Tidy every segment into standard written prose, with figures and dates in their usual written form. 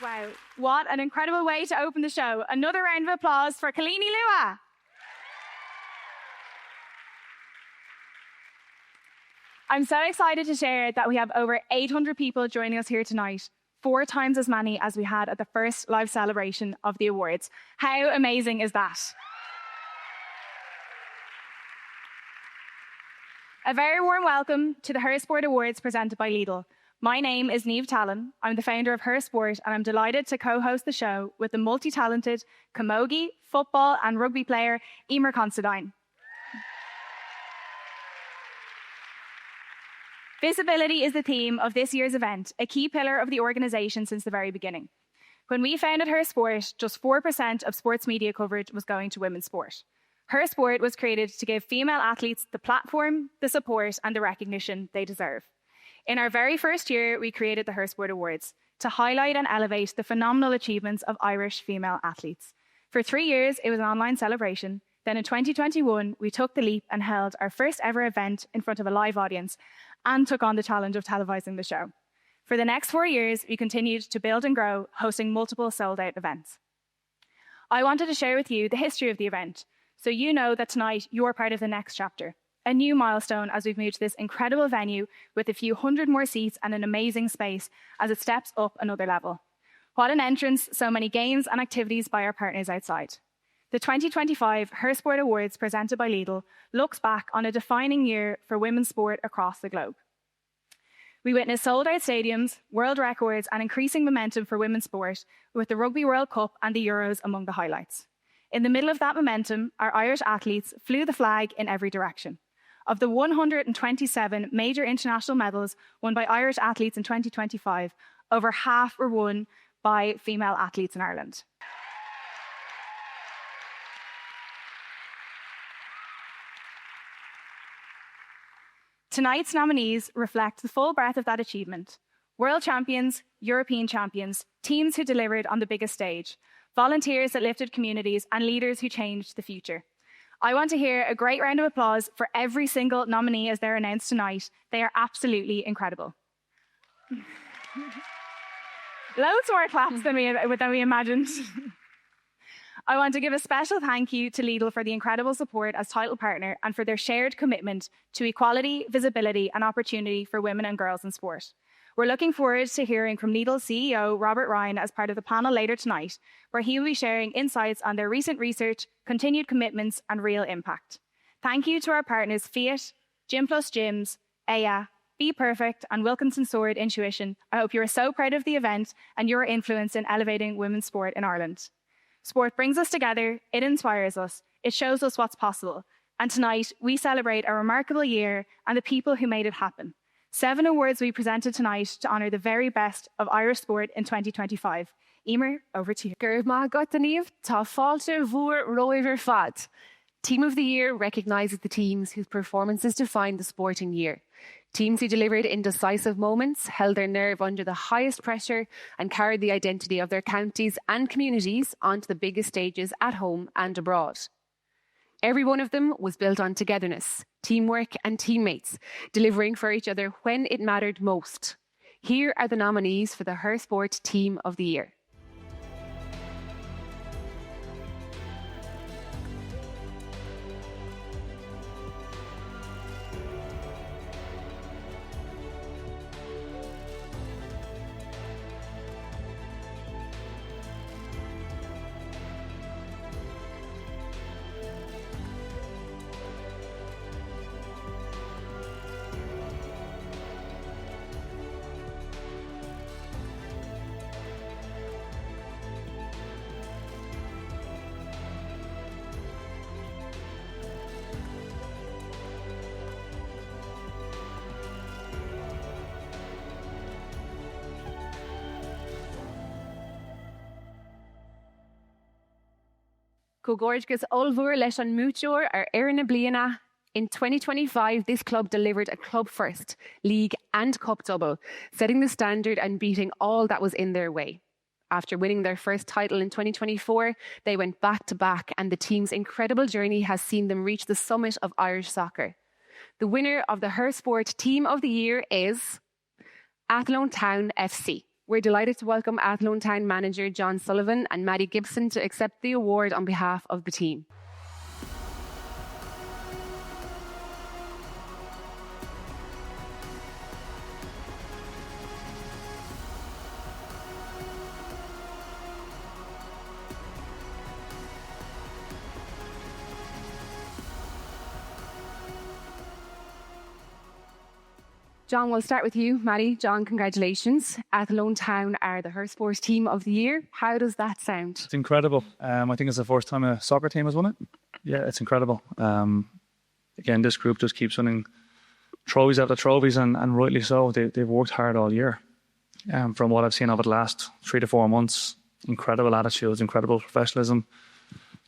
Wow, what an incredible way to open the show. Another round of applause for Cailíní Lua. I'm so excited to share that we have over 800 people joining us here tonight, 4 times as many as we had at the first live celebration of the awards. How amazing is that? A very warm welcome to the Her Sport Awards presented by Lidl. My name is Niamh Tallon. I'm the founder of Her Sport, and I'm delighted to co-host the show with the multi-talented Camogie, football and rugby player Emer Considine. Visibility is the theme of this year's event, a key pillar of the organisation since the very beginning. When we founded Her Sport, just 4% of sports media coverage was going to women's sport. Her Sport was created to give female athletes the platform, the support and the recognition they deserve. In our very first year, we created the Her Sport Awards to highlight and elevate the phenomenal achievements of Irish female athletes. For 3 years, it was an online celebration. Then in 2021, we took the leap and held our first ever event in front of a live audience and took on the challenge of televising the show. For the next 4 years, we continued to build and grow, hosting multiple sold-out events. I wanted to share with you the history of the event, so you know that tonight you're part of the next chapter, a new milestone as we've moved to this incredible venue with a few hundred more seats and an amazing space as it steps up another level. What an entrance, so many games and activities by our partners outside. The 2025 Her Sport Awards presented by Lidl looks back on a defining year for women's sport across the globe. We witnessed sold-out stadiums, world records and increasing momentum for women's sport, with the Rugby World Cup and the Euros among the highlights. In the middle of that momentum, our Irish athletes flew the flag in every direction. Of the 127 major international medals won by Irish athletes in 2025, over half were won by female athletes in Ireland. Tonight's nominees reflect the full breadth of that achievement. World champions, European champions, teams who delivered on the biggest stage, volunteers that lifted communities, and leaders who changed the future. I want to hear a great round of applause for every single nominee as they're announced tonight. They are absolutely incredible. Loads more claps than we imagined. I want to give a special thank you to Lidl for the incredible support as title partner and for their shared commitment to equality, visibility and opportunity for women and girls in sport. We're looking forward to hearing from Lidl's CEO, Robert Ryan, as part of the panel later tonight, where he will be sharing insights on their recent research, continued commitments and real impact. Thank you to our partners Fiat, Gym Plus Gyms, Aya, Be Perfect and Wilkinson Sword Intuition. I hope you are so proud of the event and your influence in elevating women's sport in Ireland. Sport brings us together, it inspires us, it shows us what's possible. And tonight, we celebrate a remarkable year and the people who made it happen. 7 awards we presented tonight to honour the very best of Irish sport in 2025. Emer, over to you. Gurb má got a Niamh, tá fáilte mhuar roimhir fad. Team of the Year recognises the teams whose performances defined the sporting year. Teams who delivered in decisive moments, held their nerve under the highest pressure and carried the identity of their counties and communities onto the biggest stages at home and abroad. Every one of them was built on togetherness, teamwork and teammates, delivering for each other when it mattered most. Here are the nominees for the Her Sport Team of the Year. Cogorgus Olvur leis an múteoir ar Éireann bliana. In 2025, this club delivered a club first, league and cup double, setting the standard and beating all that was in their way. After winning their first title in 2024, they went back to back and the team's incredible journey has seen them reach the summit of Irish soccer. The winner of the Her Sport Team of the Year is Athlone Town FC. We're delighted to welcome Athlone Town Manager John Sullivan and Maddie Gibson to accept the award on behalf of the team. John, we'll start with you. Maddie, John, congratulations. Athlone Town are the Her Sports Team of the Year. How does that sound? It's incredible. I think it's the first time a soccer team has won it. Yeah, it's incredible. Again, this group just keeps winning trophies after trophies, and rightly so. They've worked hard all year. From what I've seen over the last 3 to 4 months, incredible attitudes, incredible professionalism,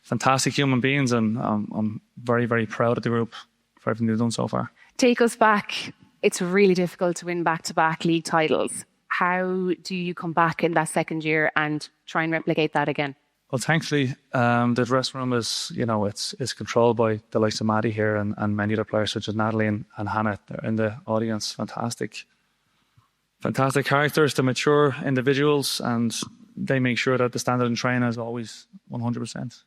fantastic human beings, and I'm very, very proud of the group for everything they've done so far. Take us back. It's really difficult to win back-to-back league titles. How do you come back in that second year and try and replicate that again? Well, thankfully, the dressing room is, it's controlled by the likes of Maddie here and many other players such as Natalie and Hannah. They're in the audience. Fantastic characters, the mature individuals, and they make sure that the standard in training is always 100%.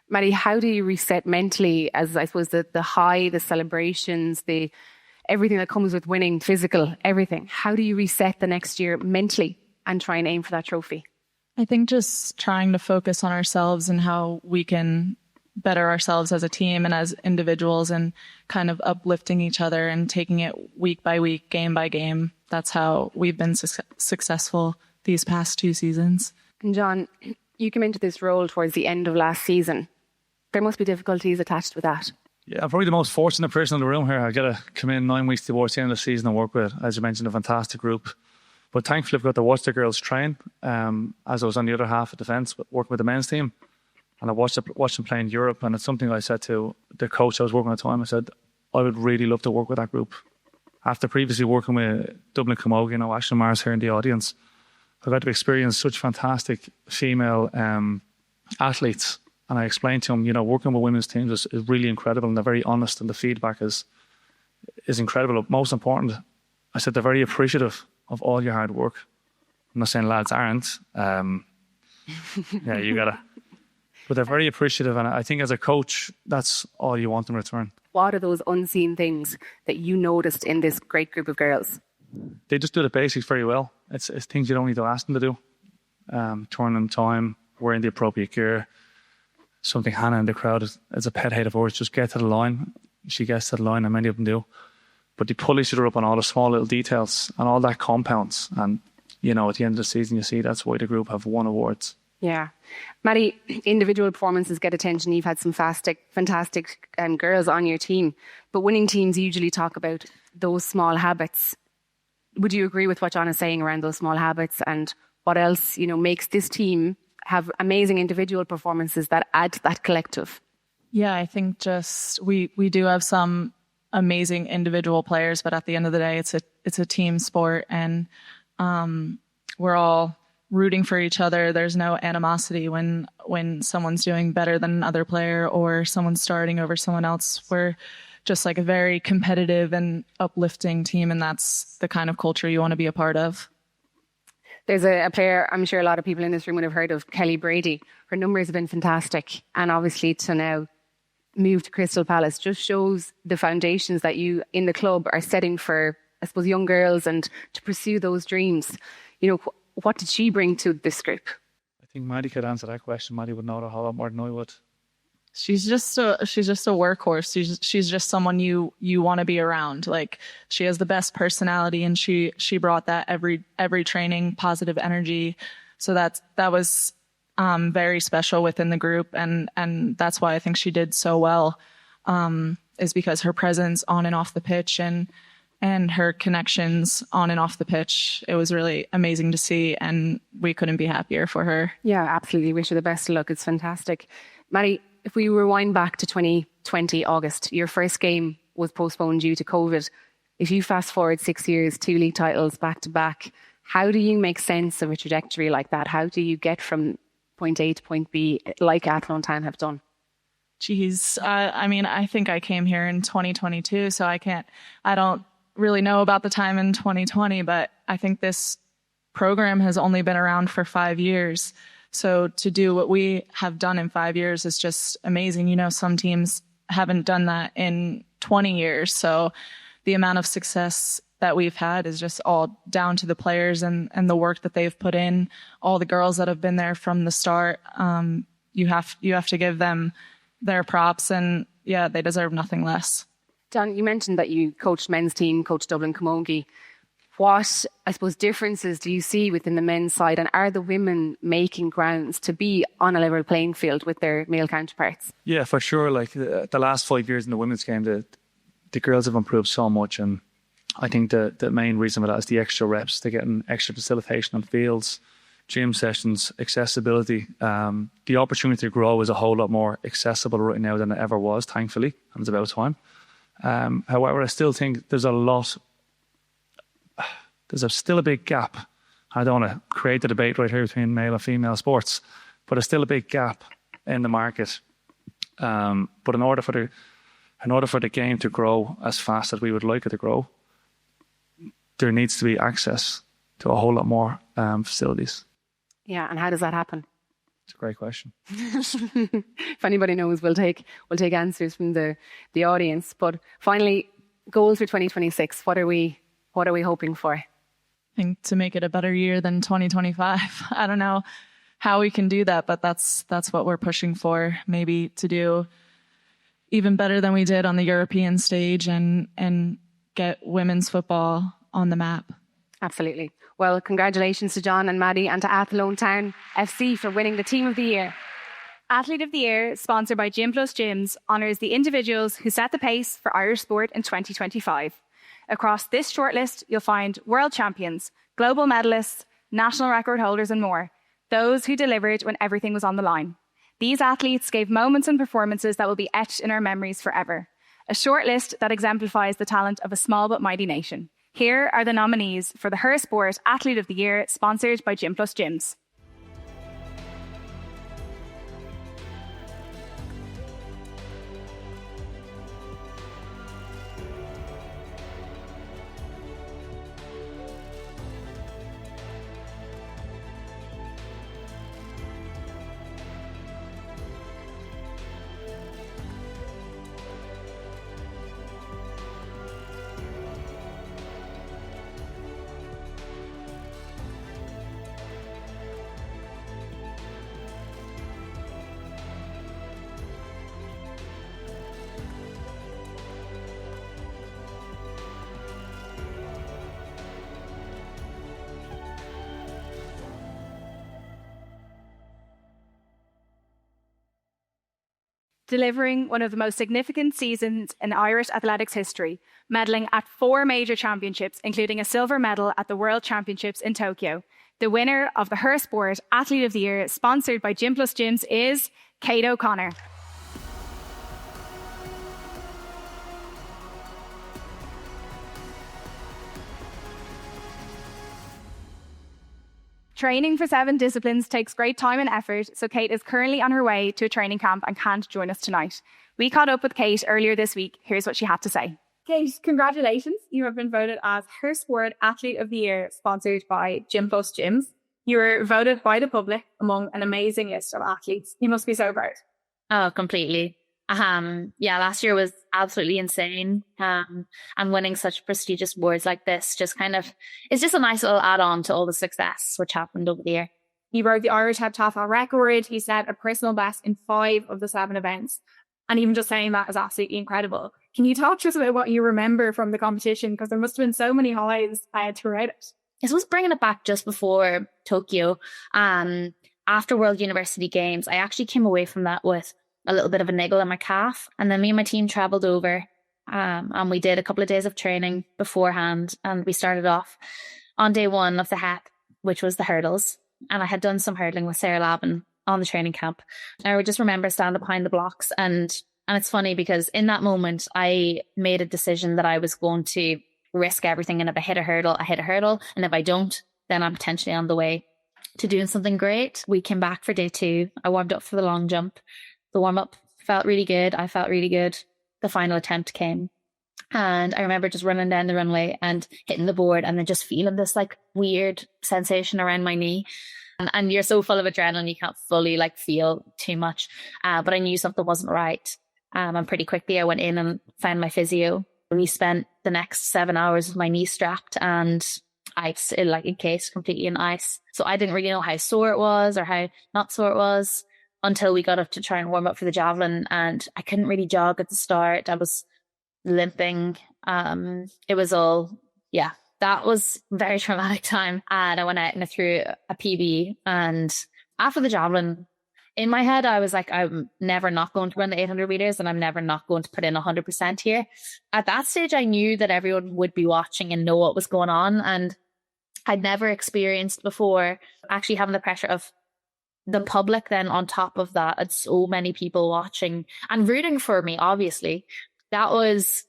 Maddie, how do you reset mentally as, I suppose, the high, the celebrations, everything that comes with winning, physical, everything? How do you reset the next year mentally and try and aim for that trophy? I think just trying to focus on ourselves and how we can better ourselves as a team and as individuals, and kind of uplifting each other and taking it week by week, game by game. That's how we've been successful these past 2 seasons. And John, you came into this role towards the end of last season. There must be difficulties attached with that. Yeah, I'm probably the most fortunate person in the room here. I get to come in 9 weeks towards the end of the season and work with, as you mentioned, a fantastic group. But thankfully, I've got to watch the girls train as I was on the other half of defence, working with the men's team. And I watched them play in Europe. And it's something I said to the coach I was working at the time. I said, I would really love to work with that group. After previously working with Dublin Camogie, Ashton Maher's here in the audience, I got to experience such fantastic female athletes. And I explained to him, working with women's teams is really incredible, and they're very honest, and the feedback is incredible. Most important, I said they're very appreciative of all your hard work. I'm not saying lads aren't. Yeah, you gotta. But they're very appreciative, and I think as a coach, that's all you want in return. What are those unseen things that you noticed in this great group of girls? They just do the basics very well. It's things you don't need to ask them to do. Turn on time, wearing the appropriate gear. Something Hannah in the crowd is a pet hate of hers. Just get to the line. She gets to the line, and many of them do. But they pull each other up on all the small little details and all that compounds. And, at the end of the season, you see that's why the group have won awards. Yeah. Maddie, individual performances get attention. You've had some fantastic girls on your team. But winning teams usually talk about those small habits. Would you agree with what John is saying around those small habits, and what else, makes this team have amazing individual performances that add to that collective? Yeah, I think just we do have some amazing individual players, but at the end of the day, it's a team sport, and we're all rooting for each other. There's no animosity when someone's doing better than another player or someone's starting over someone else. We're just like a very competitive and uplifting team, and that's the kind of culture you want to be a part of. There's a player, I'm sure a lot of people in this room would have heard of, Kelly Brady. Her numbers have been fantastic. And obviously to now move to Crystal Palace just shows the foundations that you in the club are setting for, I suppose, young girls and to pursue those dreams. What did she bring to this group? I think Maddie could answer that question. Maddie would know a whole lot more than I would. She's just a workhorse. She's just someone you want to be around. Like, she has the best personality, and she brought that every training, positive energy. So that was very special within the group, and that's why I think she did so well. Is because her presence on and off the pitch and her connections on and off the pitch. It was really amazing to see, and we couldn't be happier for her. Yeah, absolutely. Wish her the best of luck. It's fantastic. Maddie, if we rewind back to 2020 August, your first game was postponed due to COVID. If you fast forward 6 years, 2 league titles back to back, how do you make sense of a trajectory like that? How do you get from point A to point B like Athlone Town have done? Geez, I think I came here in 2022, so I don't really know about the time in 2020, but I think this program has only been around for 5 years. So to do what we have done in 5 years is just amazing. You know, some teams haven't done that in 20 years. So the amount of success that we've had is just all down to the players and the work that they've put in. All the girls that have been there from the start, you have to give them their props, and yeah, they deserve nothing less. Dan, you mentioned that you coached men's team, coached Dublin Camogie. What, I suppose, differences do you see within the men's side, and are the women making grounds to be on a level playing field with their male counterparts? Yeah, for sure. Like the last 5 years in the women's game, the girls have improved so much, and I think the main reason for that is the extra reps. They're getting extra facilitation on fields, gym sessions, accessibility. The opportunity to grow is a whole lot more accessible right now than it ever was, thankfully, and it's about time. However, I still think there's still a big gap. I don't want to create the debate right here between male and female sports, but there's still a big gap in the market. But in order for the game to grow as fast as we would like it to grow, there needs to be access to a whole lot more facilities. Yeah, and how does that happen? It's a great question. If anybody knows, we'll take answers from the audience. But finally, goals for 2026. What are we hoping for? I think to make it a better year than 2025. I don't know how we can do that, but that's what we're pushing for. Maybe to do even better than we did on the European stage and get women's football on the map. Absolutely. Well, congratulations to John and Maddie and to Athlone Town FC for winning the Team of the Year. Athlete of the Year, sponsored by Gym Plus Gyms, honours the individuals who set the pace for Irish sport in 2025. Across this shortlist, you'll find world champions, global medalists, national record holders and more, those who delivered when everything was on the line. These athletes gave moments and performances that will be etched in our memories forever. A shortlist that exemplifies the talent of a small but mighty nation. Here are the nominees for the Her Sport Athlete of the Year, sponsored by Gym Plus Gyms. Delivering one of the most significant seasons in Irish athletics history, medalling at 4 major championships, including a silver medal at the World Championships in Tokyo. The winner of the Her Sport Athlete of the Year, sponsored by Gym Plus Gyms, is Kate O'Connor. Training for 7 disciplines takes great time and effort, so Kate is currently on her way to a training camp and can't join us tonight. We caught up with Kate earlier this week. Here's what she had to say. Kate, congratulations. You have been voted as Her Sport Athlete of the Year, sponsored by Gym Plus Gyms. You were voted by the public among an amazing list of athletes. You must be so proud. Oh, completely. Last year was absolutely insane. And winning such prestigious awards like this it's just a nice little add-on to all the success which happened over the year. You broke the Irish heptathlon record. He set a personal best in 5 of the 7 events. And even just saying that is absolutely incredible. Can you talk to us about what you remember from the competition? Because there must have been so many highs throughout it. This was bringing it back just before Tokyo. After World University Games, I actually came away from that with a little bit of a niggle in my calf. And then me and my team travelled over and we did a couple of days of training beforehand. And we started off on day 1 of the HEP, which was the hurdles. And I had done some hurdling with Sarah Lavin on the training camp. I would just remember standing behind the blocks. And it's funny because in that moment, I made a decision that I was going to risk everything. And if I hit a hurdle, I hit a hurdle. And if I don't, then I'm potentially on the way to doing something great. We came back for day 2. I warmed up for the long jump. The warm-up felt really good. I felt really good. The final attempt came And I remember just running down the runway and hitting the board and then just feeling this like weird sensation around my knee. And you're so full of adrenaline, you can't fully like feel too much. But I knew something wasn't right. And pretty quickly I went in and found my physio. We spent the next 7 hours with my knee strapped and ice, like encased completely in ice. So I didn't really know how sore it was or how not sore it was until we got up to try and warm up for the javelin. And I couldn't really jog at the start. I was limping. It was all, yeah, that was a very traumatic time. And I went out and I threw a PB. And after the javelin, in my head, I was like, I'm never not going to run the 800 meters and I'm never not going to put in 100% here. At that stage, I knew that everyone would be watching and know what was going on. And I'd never experienced before actually having the pressure of the public then on top of that, and so many people watching and rooting for me, obviously. That was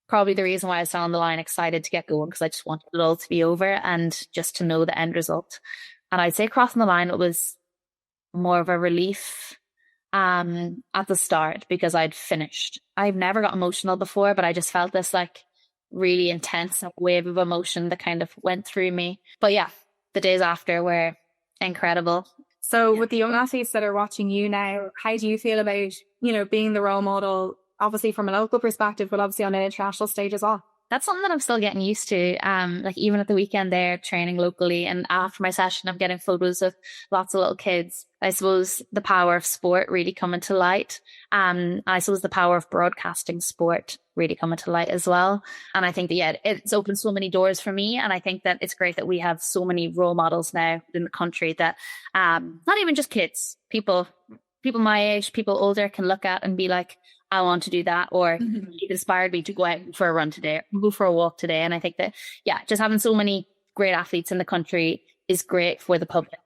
probably the reason why I was on the line excited to get going, because I just wanted it all to be over and just to know the end result. And I'd say crossing the line, it was more of a relief at the start because I'd finished. I've never got emotional before, but I just felt this like really intense wave of emotion that kind of went through me. But yeah, the days after were incredible. So with the young athletes that are watching you now, how do you feel about, being the role model, obviously from a local perspective, but obviously on an international stage as well? That's something that I'm still getting used to. Like even at the weekend there, training locally, and after my session, I'm getting photos of lots of little kids. I suppose the power of sport really coming to light. I suppose the power of broadcasting sport really coming to light as well. And I think that, yeah, it's opened so many doors for me. And I think that it's great that we have so many role models now in the country that not even just kids, people my age, people older can look at and be like, I want to do that, or it inspired me to go out for a run today, go for a walk today. And I think that, yeah, just having so many great athletes in the country is great for the public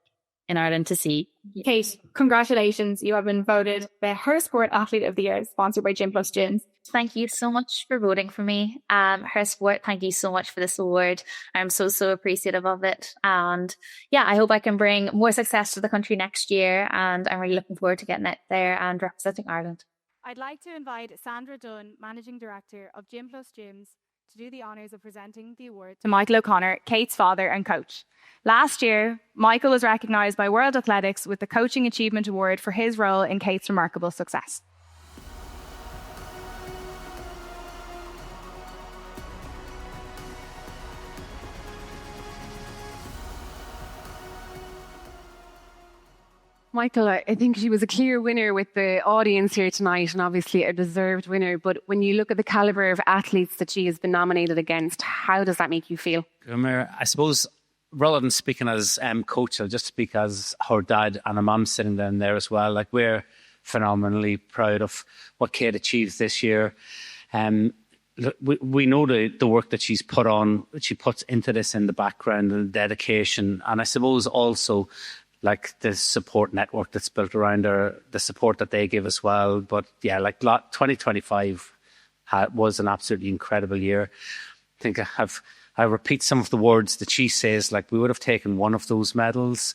in Ireland to see. Kate, congratulations. You have been voted the Her Sport Athlete of the Year, sponsored by Gym Plus Gyms. Thank you so much for voting for me. Her Sport, thank you so much for this award. I'm so appreciative of it. And yeah, I hope I can bring more success to the country next year. And I'm really looking forward to getting out there and representing Ireland. I'd like to invite Sandra Dunn, Managing Director of Gym Plus Gyms, to do the honours of presenting the award to Michael O'Connor, Kate's father and coach. Last year, Michael was recognised by World Athletics with the Coaching Achievement Award for his role in Kate's remarkable success. Michael, I think she was a clear winner with the audience here tonight, and obviously a deserved winner. But when you look at the calibre of athletes that she has been nominated against, how does that make you feel? I suppose rather than speaking as coach, I'll just speak as her dad and her mum sitting down there as well. Like, we're phenomenally proud of what Kate achieved this year. We know the work that she's put on, that she puts into this in the background, and the dedication, and I suppose also like the support network that's built around her, the support that they give as well. But yeah, like 2025 was an absolutely incredible year. I think I repeat some of the words that she says, like, we would have taken one of those medals,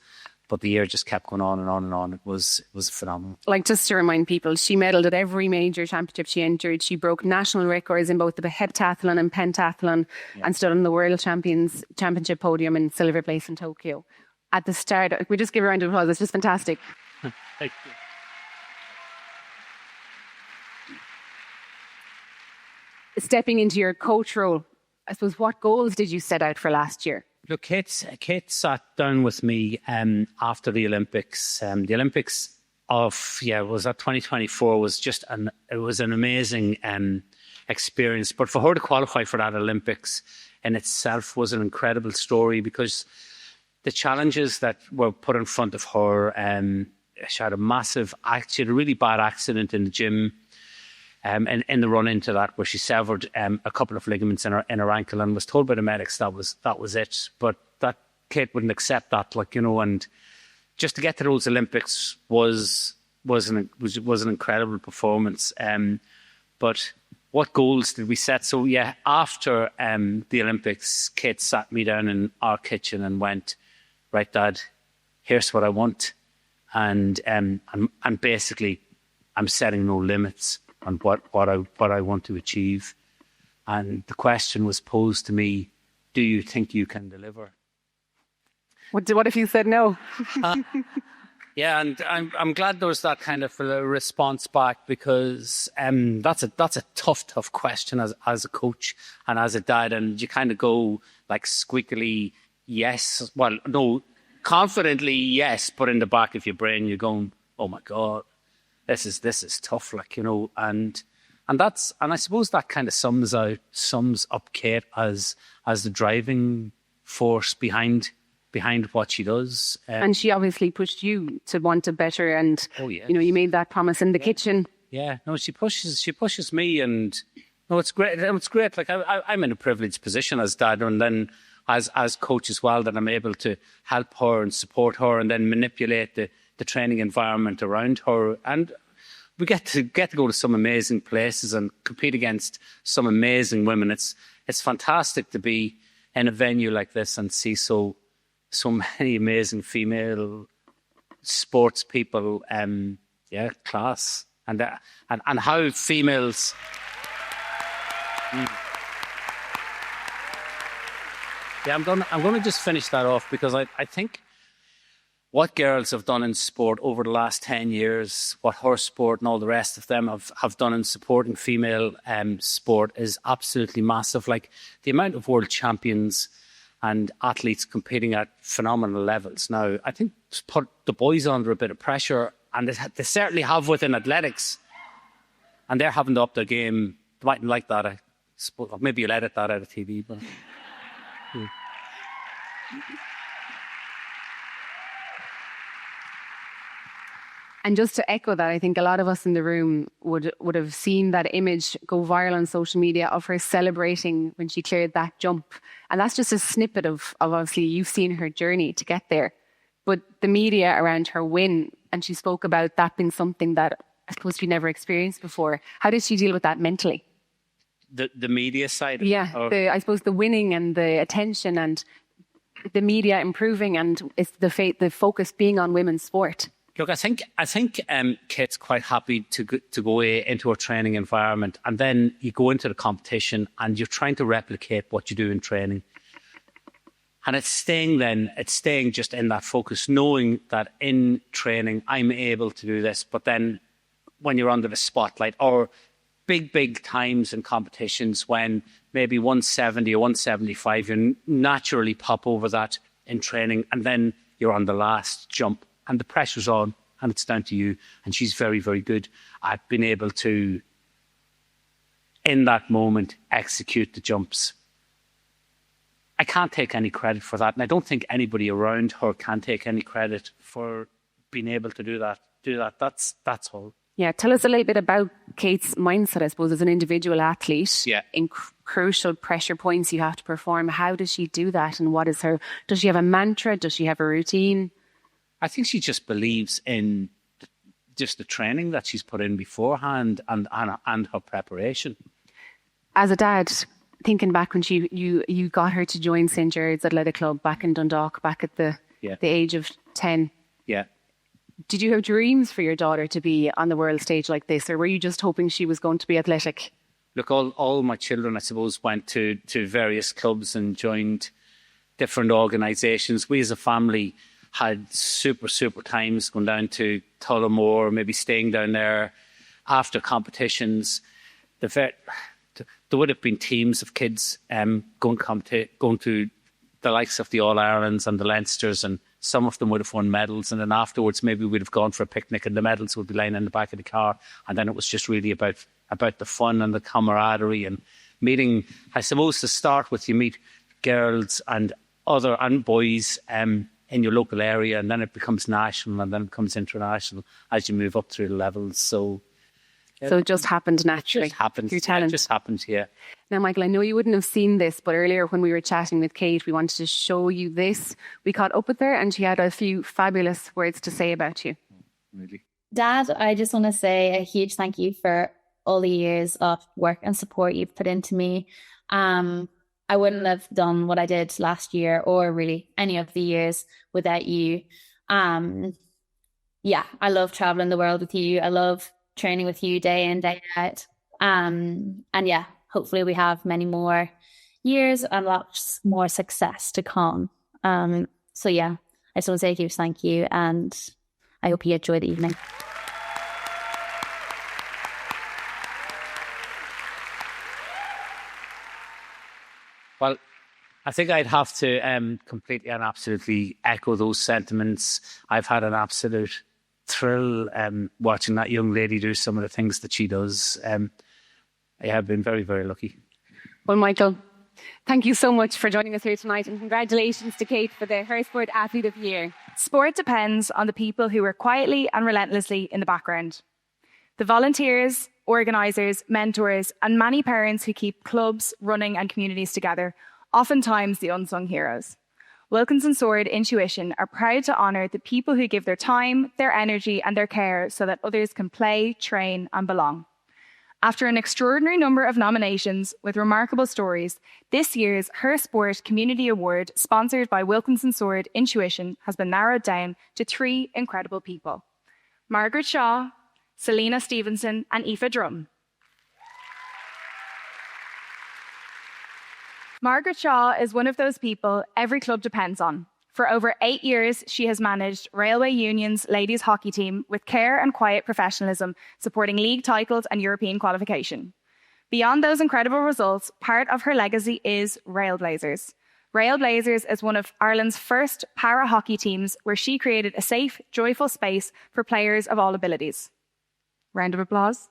but the year just kept going on and on and on. It was phenomenal. Like, just to remind people, she medalled at every major championship she entered. She broke national records in both the heptathlon and pentathlon, and stood on the World Championship podium in silver place in Tokyo. At the start, we just give her a round of applause. It's just fantastic. Thank you. Stepping into your coach role, I suppose, what goals did you set out for last year? Look, Kate sat down with me after the Olympics. The Olympics was that 2024 was just an amazing experience. But for her to qualify for that Olympics in itself was an incredible story, because the challenges that were put in front of her, she had a really bad accident in the gym, and in the run into that, where she severed a couple of ligaments in her ankle, and was told by the medics that was it. But that Kate wouldn't accept that, and just to get to those Olympics was an incredible performance. But what goals did we set? So yeah, after the Olympics, Kate sat me down in our kitchen and went, right, Dad, here's what I want. And basically I'm setting no limits on what I want to achieve. And the question was posed to me, do you think you can deliver? What if you said no? Yeah, and I'm glad there was that kind of a response back, because that's a tough question as a coach and as a dad, and you kind of go like squeakily yes, well no, confidently yes, but in the back of your brain you're going, oh my God, this is tough, like, you know, and I suppose that kind of sums up Kate as the driving force behind what she does. And she obviously pushed you to want to better, and oh, yes. you know, you made that promise in the kitchen. Yeah, no, she pushes me, and no, it's great. It's great. Like I'm in a privileged position as dad, and then as coach as well, that I'm able to help her and support her, and then manipulate the training environment around her, and we get to go to some amazing places and compete against some amazing women. It's fantastic to be in a venue like this and see so many amazing female sports people. Class, and how females. Yeah, I'm going to just finish that off, because I think what girls have done in sport over the last 10 years, what her sport and all the rest of them have done in supporting female sport is absolutely massive. Like the amount of world champions and athletes competing at phenomenal levels now, I think it's put the boys under a bit of pressure, and they certainly have within athletics, and they're having to up their game. They mightn't like that, I suppose. Maybe you'll edit that out of TV, but... And just to echo that, I think a lot of us in the room would have seen that image go viral on social media of her celebrating when she cleared that jump. And that's just a snippet of obviously you've seen her journey to get there. But the media around her win, and she spoke about that being something that I suppose she never experienced before. How did she deal with that mentally? The media side? Yeah, I suppose the winning and the attention and the media improving, and it's the focus being on women's sport. Look, I think Kate's quite happy to go into a training environment, and then you go into the competition and you're trying to replicate what you do in training. And it's staying just in that focus, knowing that in training I'm able to do this, but then when you're under the spotlight, or big times in competitions when maybe 170 or 175, you naturally pop over that in training, and then you're on the last jump. And the pressure's on, and it's down to you. And she's very, very good at being able to, in that moment, execute the jumps. I can't take any credit for that, and I don't think anybody around her can take any credit for being able to do that. That's all. Yeah, tell us a little bit about Kate's mindset, I suppose, as an individual athlete. Yeah. In crucial pressure points you have to perform. How does she do that, and what is her? Does she have a mantra? Does she have a routine? I think she just believes in just the training that she's put in beforehand and her preparation. As a dad, thinking back when you got her to join St. Gerard's Athletic Club back in Dundalk, back at the age of 10. Yeah. Did you have dreams for your daughter to be on the world stage like this, or were you just hoping she was going to be athletic? Look, all my children, I suppose, went to various clubs and joined different organisations. We as a family had super times going down to Tallon, maybe staying down there after competitions. There would have been teams of kids going to the likes of the All-Irelands and the Leinsters, and some of them would have won medals, and then afterwards maybe we'd have gone for a picnic and the medals would be lying in the back of the car, and then it was just really about the fun and the camaraderie and meeting. I suppose to start with, you meet girls and boys in your local area, and then it becomes national, and then it becomes international as you move up through the levels. So it just happened naturally. It just happened. Through talent. It just happened, yeah. Now, Michael, I know you wouldn't have seen this, but earlier when we were chatting with Kate, we wanted to show you this. We caught up with her, and she had a few fabulous words to say about you. Really? Dad, I just want to say a huge thank you for all the years of work and support you've put into me. I wouldn't have done what I did last year, or really any of the years, without you. I love traveling the world with you. I love training with you day in, day out. hopefully we have many more years and lots more success to come. So yeah, I just want to say a huge thank you, and I hope you enjoy the evening. Well, I think I'd have to completely and absolutely echo those sentiments. I've had an absolute thrill watching that young lady do some of the things that she does. I have been very, very lucky. Well, Michael, thank you so much for joining us here tonight, and congratulations to Kate for the Her Sport Athlete of the Year. Sport depends on the people who work quietly and relentlessly in the background. The volunteers, organisers, mentors, and many parents who keep clubs, running and communities together, oftentimes the unsung heroes. Wilkinson Sword Intuition are proud to honour the people who give their time, their energy and their care so that others can play, train and belong. After an extraordinary number of nominations with remarkable stories, this year's Her Sport Community Award, sponsored by Wilkinson Sword Intuition, has been narrowed down to 3 incredible people: Margaret Shaw, Celina Stephenson and Aoife Drum. Margaret Shaw is one of those people every club depends on. For over 8 years, she has managed Railway Union's ladies hockey team with care and quiet professionalism, supporting league titles and European qualification. Beyond those incredible results, part of her legacy is Railblazers. Railblazers is one of Ireland's first para-hockey teams where she created a safe, joyful space for players of all abilities. Round of applause.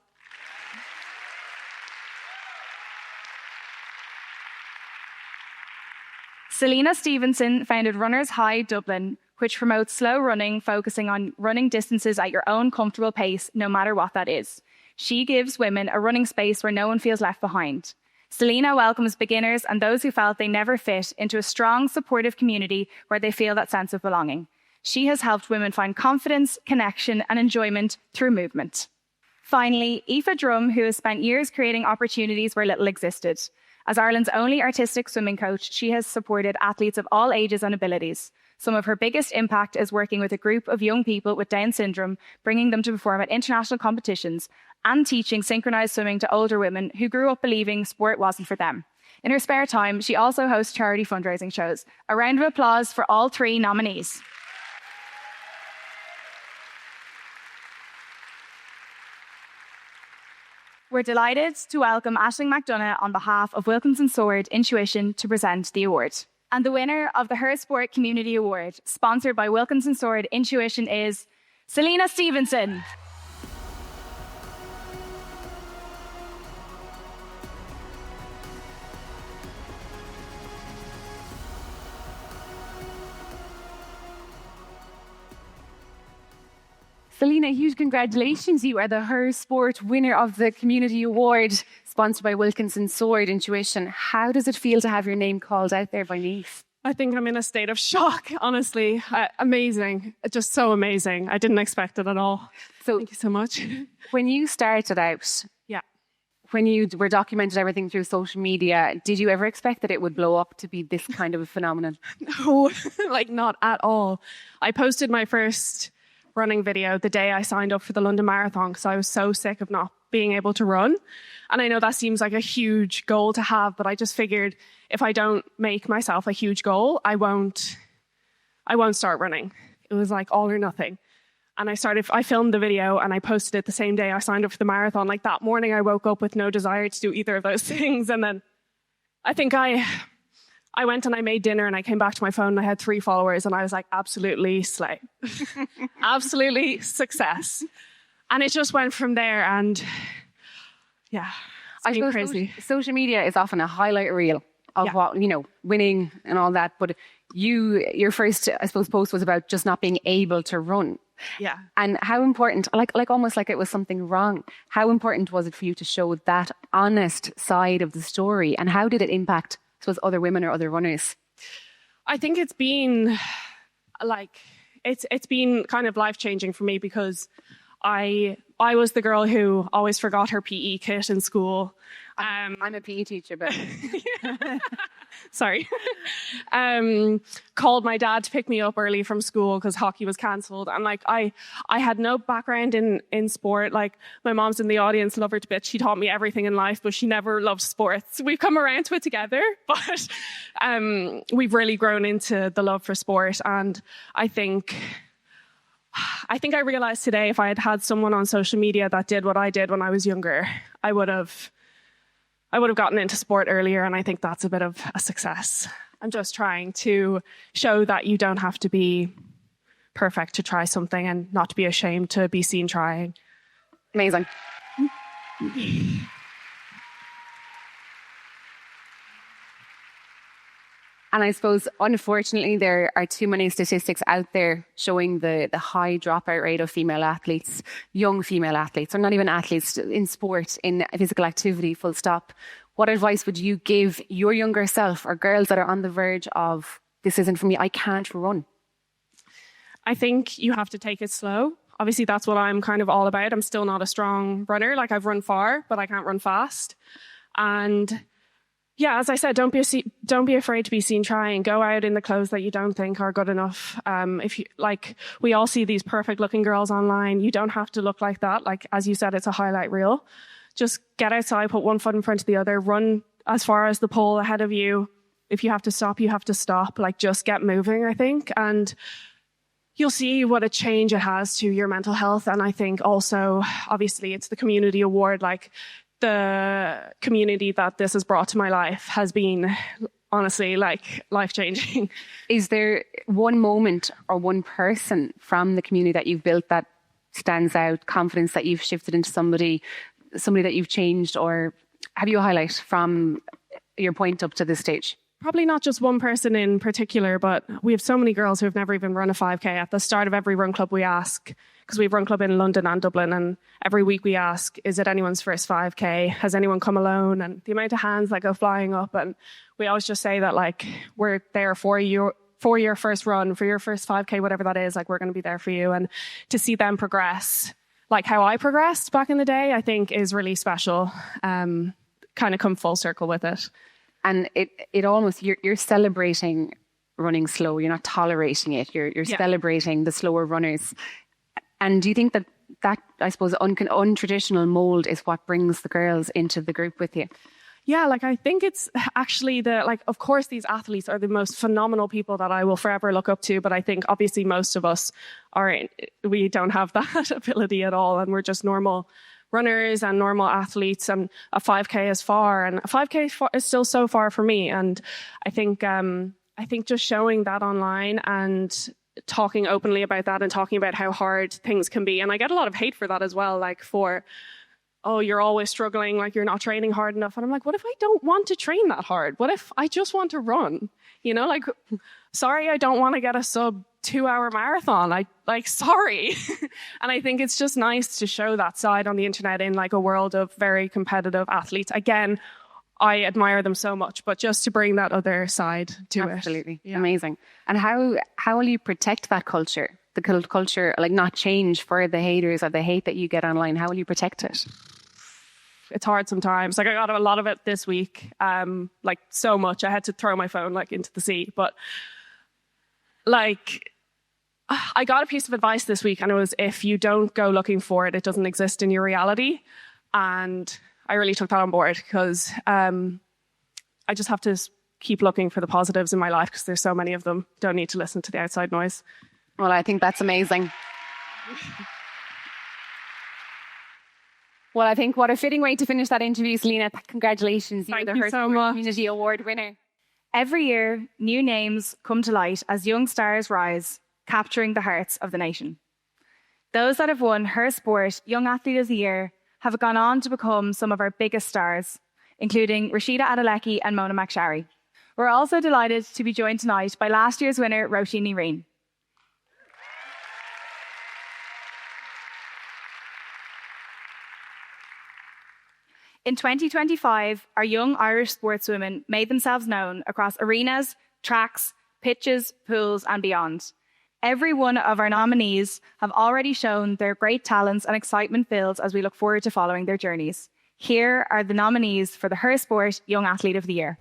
Celina Stephenson founded Runners High Dublin, which promotes slow running, focusing on running distances at your own comfortable pace, no matter what that is. She gives women a running space where no one feels left behind. Celina welcomes beginners and those who felt they never fit into a strong, supportive community where they feel that sense of belonging. She has helped women find confidence, connection, and enjoyment through movement. Finally, Aoife Drum, who has spent years creating opportunities where little existed. As Ireland's only artistic swimming coach, she has supported athletes of all ages and abilities. Some of her biggest impact is working with a group of young people with Down syndrome, bringing them to perform at international competitions, and teaching synchronised swimming to older women who grew up believing sport wasn't for them. In her spare time, she also hosts charity fundraising shows. A round of applause for all 3 nominees. We're delighted to welcome Aisling McDonough on behalf of Wilkinson Sword Intuition to present the award. And the winner of the Her Sport Community Award, sponsored by Wilkinson Sword Intuition, is Celina Stephenson. Celina, huge congratulations. You are the Her Sport winner of the Community Award, sponsored by Wilkinson Sword Intuition. How does it feel to have your name called out there by Niamh? I think I'm in a state of shock, honestly. Amazing. Just so amazing. I didn't expect it at all. So, thank you so much. When you started out, when you were documented everything through social media, did you ever expect that it would blow up to be this kind of a phenomenon? No, like not at all. I posted my first running video the day I signed up for the London Marathon because I was so sick of not being able to run. And I know that seems like a huge goal to have, but I just figured if I don't make myself a huge goal, I won't start running. It was like all or nothing. And I filmed the video and I posted it the same day I signed up for the marathon. Like that morning I woke up with no desire to do either of those things. And then I think I went and I made dinner and I came back to my phone and I had 3 followers and I was like, absolutely slay. Absolutely success. And it just went from there and yeah, it's been crazy. Social media is often a highlight reel of what, winning and all that. But your first, I suppose, post was about just not being able to run. Yeah. And how important, like almost like it was something wrong. How important was it for you to show that honest side of the story? And how did it impact, I suppose, other women or other runners? I think it's been it's been kind of life-changing for me because I was the girl who always forgot her PE kit in school. I'm a PE teacher, but sorry, called my dad to pick me up early from school because hockey was cancelled. And like, I had no background in sport. Like, my mom's in the audience, love her to bits. She taught me everything in life, but she never loved sports. We've come around to it together, but we've really grown into the love for sport. And I think I realized today, if I had had someone on social media that did what I did when I was younger, I would have gotten into sport earlier, and I think that's a bit of a success. I'm just trying to show that you don't have to be perfect to try something and not to be ashamed to be seen trying. Amazing. And I suppose, unfortunately, there are too many statistics out there showing the high dropout rate of female athletes, young female athletes, or not even athletes, in sport, in physical activity, full stop. What advice would you give your younger self, or girls that are on the verge of, this isn't for me, I can't run? I think you have to take it slow. Obviously, that's what I'm kind of all about. I'm still not a strong runner. Like, I've run far, but I can't run fast. And yeah, as I said, don't be afraid to be seen trying. Go out in the clothes that you don't think are good enough. If you like, we all see these perfect looking girls online. You don't have to look like that. Like, as you said, it's a highlight reel. Just get outside, put one foot in front of the other, run as far as the pole ahead of you. If you have to stop, you have to stop. Like, just get moving, I think. And you'll see what a change it has to your mental health. And I think also, obviously, it's the community award. Like, the community that this has brought to my life has been, honestly, like, life-changing. Is there one moment or one person from the community that you've built that stands out, confidence that you've shifted into somebody that you've changed, or have you a highlight from your point up to this stage? Probably not just one person in particular, but we have so many girls who have never even run a 5K. At the start of every run club we ask, because we have run club in London and Dublin, and every week we ask, is it anyone's first 5K? Has anyone come alone? And the amount of hands that go flying up, and we always just say that, like, we're there for you, for your first run, for your first 5K, whatever that is, like, we're going to be there for you. And to see them progress, like how I progressed back in the day, I think is really special. Kind of come full circle with it. And it almost, you're celebrating running slow. You're not tolerating it. You're celebrating the slower runners. And do you think that I suppose, untraditional mold is what brings the girls into the group with you? Yeah, like, I think it's actually of course, these athletes are the most phenomenal people that I will forever look up to. But I think obviously most of us we don't have that ability at all. And we're just normal runners and normal athletes, and a 5K is far, and a 5K is still so far for me. And I think just showing that online and talking openly about that and talking about how hard things can be. And I get a lot of hate for that as well, like, oh, you're always struggling, like, you're not training hard enough. And I'm like, what if I don't want to train that hard? What if I just want to run? You know, like, sorry, I don't want to get a sub 2-hour marathon. Sorry. And I think it's just nice to show that side on the internet in, like, a world of very competitive athletes. Again, I admire them so much, but just to bring that other side to it. Absolutely. Yeah. Amazing. And how will you protect that culture? The culture, like, not change for the haters or the hate that you get online? How will you protect it? It's hard sometimes. Like, I got a lot of it this week, like, so much. I had to throw my phone, like, into the sea. But, like, I got a piece of advice this week, and it was, if you don't go looking for it, it doesn't exist in your reality. And I really took that on board, because I just have to keep looking for the positives in my life, because there's so many of them. Don't need to listen to the outside noise. Well, I think that's amazing. Well, I think what a fitting way to finish that interview, Celina. Congratulations. Thank you so much. Community Award winner. Every year, new names come to light as young stars rise, capturing the hearts of the nation. Those that have won Her Sport Young Athlete of the Year have gone on to become some of our biggest stars, including Rashida Adelecki and Mona McSharry. We're also delighted to be joined tonight by last year's winner, Roisin Reen. In 2025, our young Irish sportswomen made themselves known across arenas, tracks, pitches, pools, and beyond. Every one of our nominees have already shown their great talents, and excitement builds as we look forward to following their journeys. Here are the nominees for the Her Sport Young Athlete of the Year.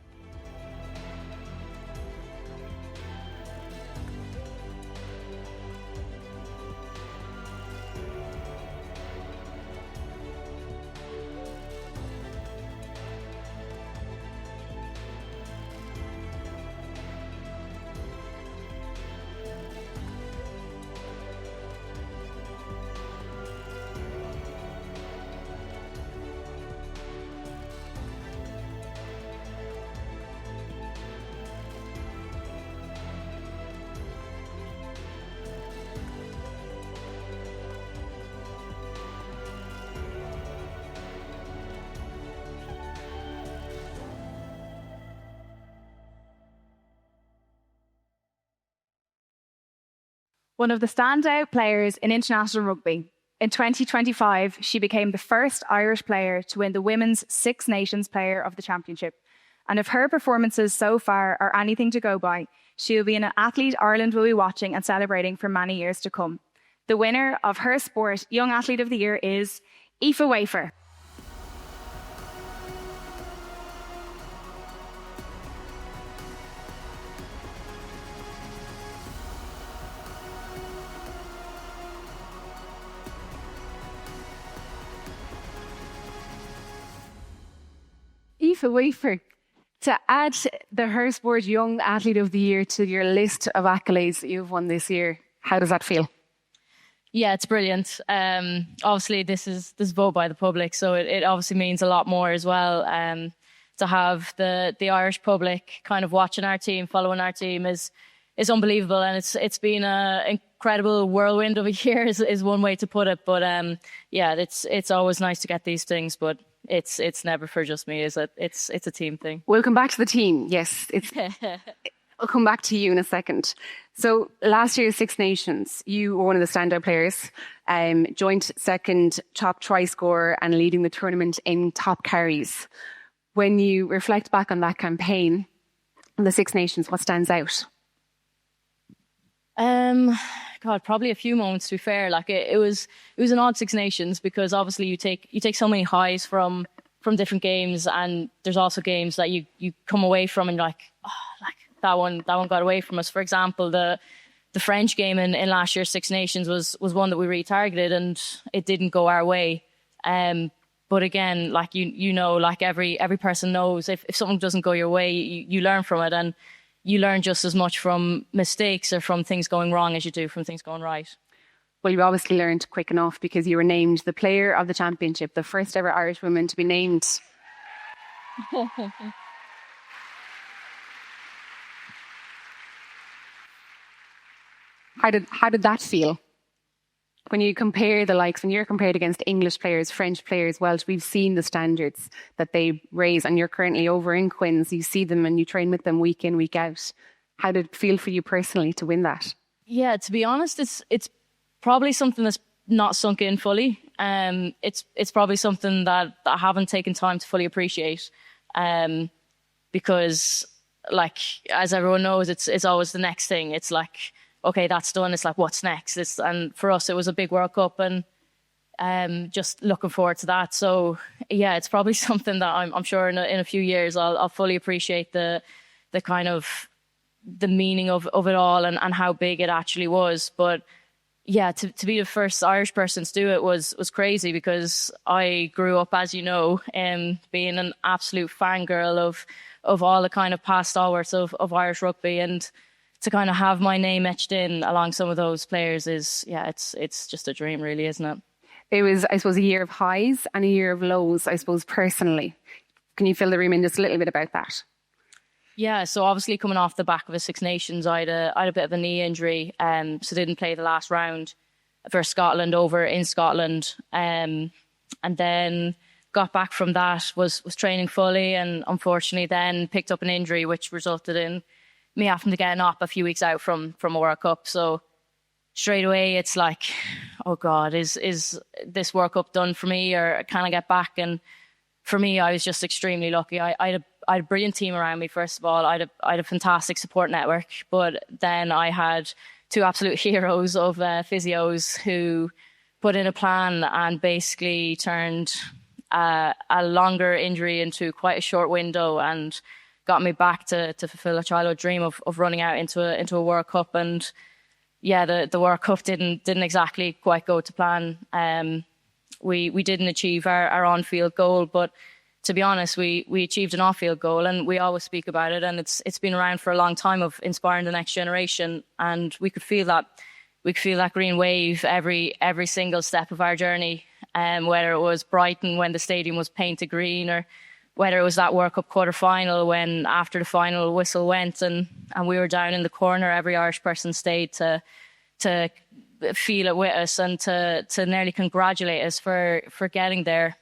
one of the standout players in international rugby. In 2025, she became the first Irish player to win the Women's Six Nations Player of the Championship. And if her performances so far are anything to go by, she will be an athlete Ireland will be watching and celebrating for many years to come. The winner of her sport Young Athlete of the Year is Aoife Wafer. Aoife Wafer, to add the Her Sport Young Athlete of the Year to your list of accolades that you've won this year, how does that feel? Yeah, it's brilliant. Obviously, this is voted by the public, so it obviously means a lot more as well. To have the Irish public kind of watching our team, following our team is unbelievable, and it's been an incredible whirlwind of a year is one way to put it. But yeah, it's always nice to get these things, but it's never for just me, is it? It's a team thing. We'll come back to the team. Yes, I'll come back to you in a second. So last year's Six Nations, you were one of the standout players, joint second top try scorer and leading the tournament in top carries. When you reflect back on that campaign, the Six Nations, what stands out? God, probably a few moments, to be fair. Like it was an odd Six Nations because obviously you take so many highs from different games, and there's also games that you come away from and like, oh, like that one got away from us. For example, the French game in last year's Six Nations was one that we really targeted and it didn't go our way. But again, like you know, like every person knows if something doesn't go your way, you learn from it, and you learn just as much from mistakes or from things going wrong as you do from things going right. Well, you obviously learned quick enough because you were named the player of the championship, the first ever Irish woman to be named. How did that feel? When you compare the likes, when you're compared against English players, French players, Welsh, we've seen the standards that they raise, and you're currently over in Quins. You see them and you train with them week in, week out. How did it feel for you personally to win that? Yeah, to be honest, it's probably something that's not sunk in fully. It's probably something that I haven't taken time to fully appreciate. Because, like, as everyone knows, it's always the next thing. It's like, okay, that's done. It's like, what's next? And for us, it was a big World Cup, and just looking forward to that. So yeah, it's probably something that I'm sure in a few years I'll fully appreciate the kind of the meaning of it all and how big it actually was. But yeah, to be the first Irish person to do it was crazy, because I grew up, as you know, being an absolute fangirl of all the kind of past stalwarts of Irish rugby, and to kind of have my name etched in along some of those players is, yeah, it's just a dream, really, isn't it? It was, I suppose, a year of highs and a year of lows, I suppose, personally. Can you fill the room in just a little bit about that? Yeah, so obviously coming off the back of a Six Nations, I had a bit of a knee injury, so didn't play the last round for Scotland over in Scotland, and then got back from that, was training fully, and unfortunately then picked up an injury which resulted in me having to get an op a few weeks out from a World Cup. So straight away it's like, oh God, is this World Cup done for me, or can I get back? And for me, I was just extremely lucky. I had a brilliant team around me, first of all. I had a fantastic support network, but then I had two absolute heroes of physios who put in a plan and basically turned a longer injury into quite a short window and got me back to fulfill a childhood dream of running out into a World Cup. And yeah, the World Cup didn't exactly quite go to plan. We didn't achieve our on-field goal, but to be honest, we achieved an off-field goal, and we always speak about it, and it's been around for a long time of inspiring the next generation, and we could feel that green wave every single step of our journey, whether it was Brighton when the stadium was painted green, or whether it was that World Cup quarter-final when after the final whistle went and we were down in the corner, every Irish person stayed to feel it with us and to nearly congratulate us for getting there.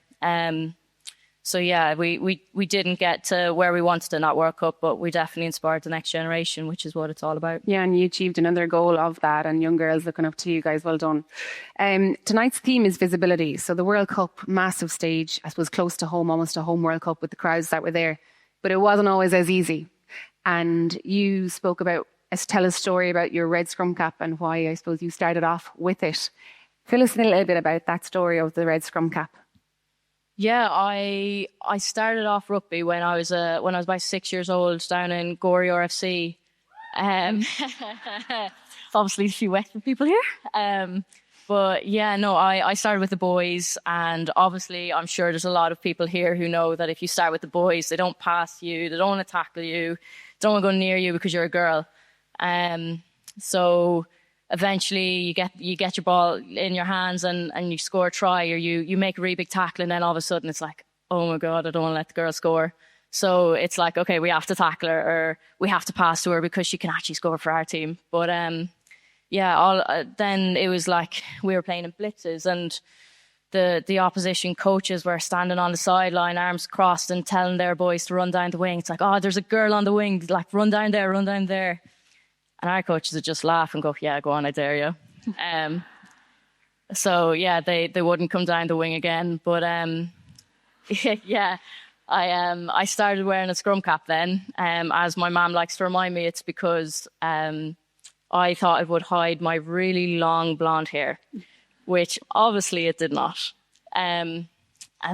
So yeah, we didn't get to where we wanted in that World Cup, but we definitely inspired the next generation, which is what it's all about. Yeah, and you achieved another goal of that, and young girls looking up to you guys. Well done. Tonight's theme is visibility. So the World Cup, massive stage, I suppose close to home, almost a home World Cup with the crowds that were there. But it wasn't always as easy. And you spoke about, tell a story about your red scrum cap and why I suppose you started off with it. Fill us in a little bit about that story of the red scrum cap. Yeah, I started off rugby when I was about 6 years old down in Gorey RFC. Obviously, a few Western people here. But yeah, no, I started with the boys, and obviously, I'm sure there's a lot of people here who know that if you start with the boys, they don't pass you, they don't want to tackle you, they don't want to go near you because you're a girl. So eventually you get your ball in your hands and you score a try, or you make a really big tackle, and then all of a sudden it's like, oh my God, I don't want to let the girl score. So it's like, okay, we have to tackle her, or we have to pass to her because she can actually score for our team. But then it was like we were playing in blitzes, and the opposition coaches were standing on the sideline, arms crossed, and telling their boys to run down the wing. It's like, oh, there's a girl on the wing, like run down there, run down there. And our coaches would just laugh and go, yeah, go on, I dare you. So yeah, they wouldn't come down the wing again. But yeah, I started wearing a scrum cap then. As my mum likes to remind me, it's because I thought it would hide my really long blonde hair, which obviously it did not. And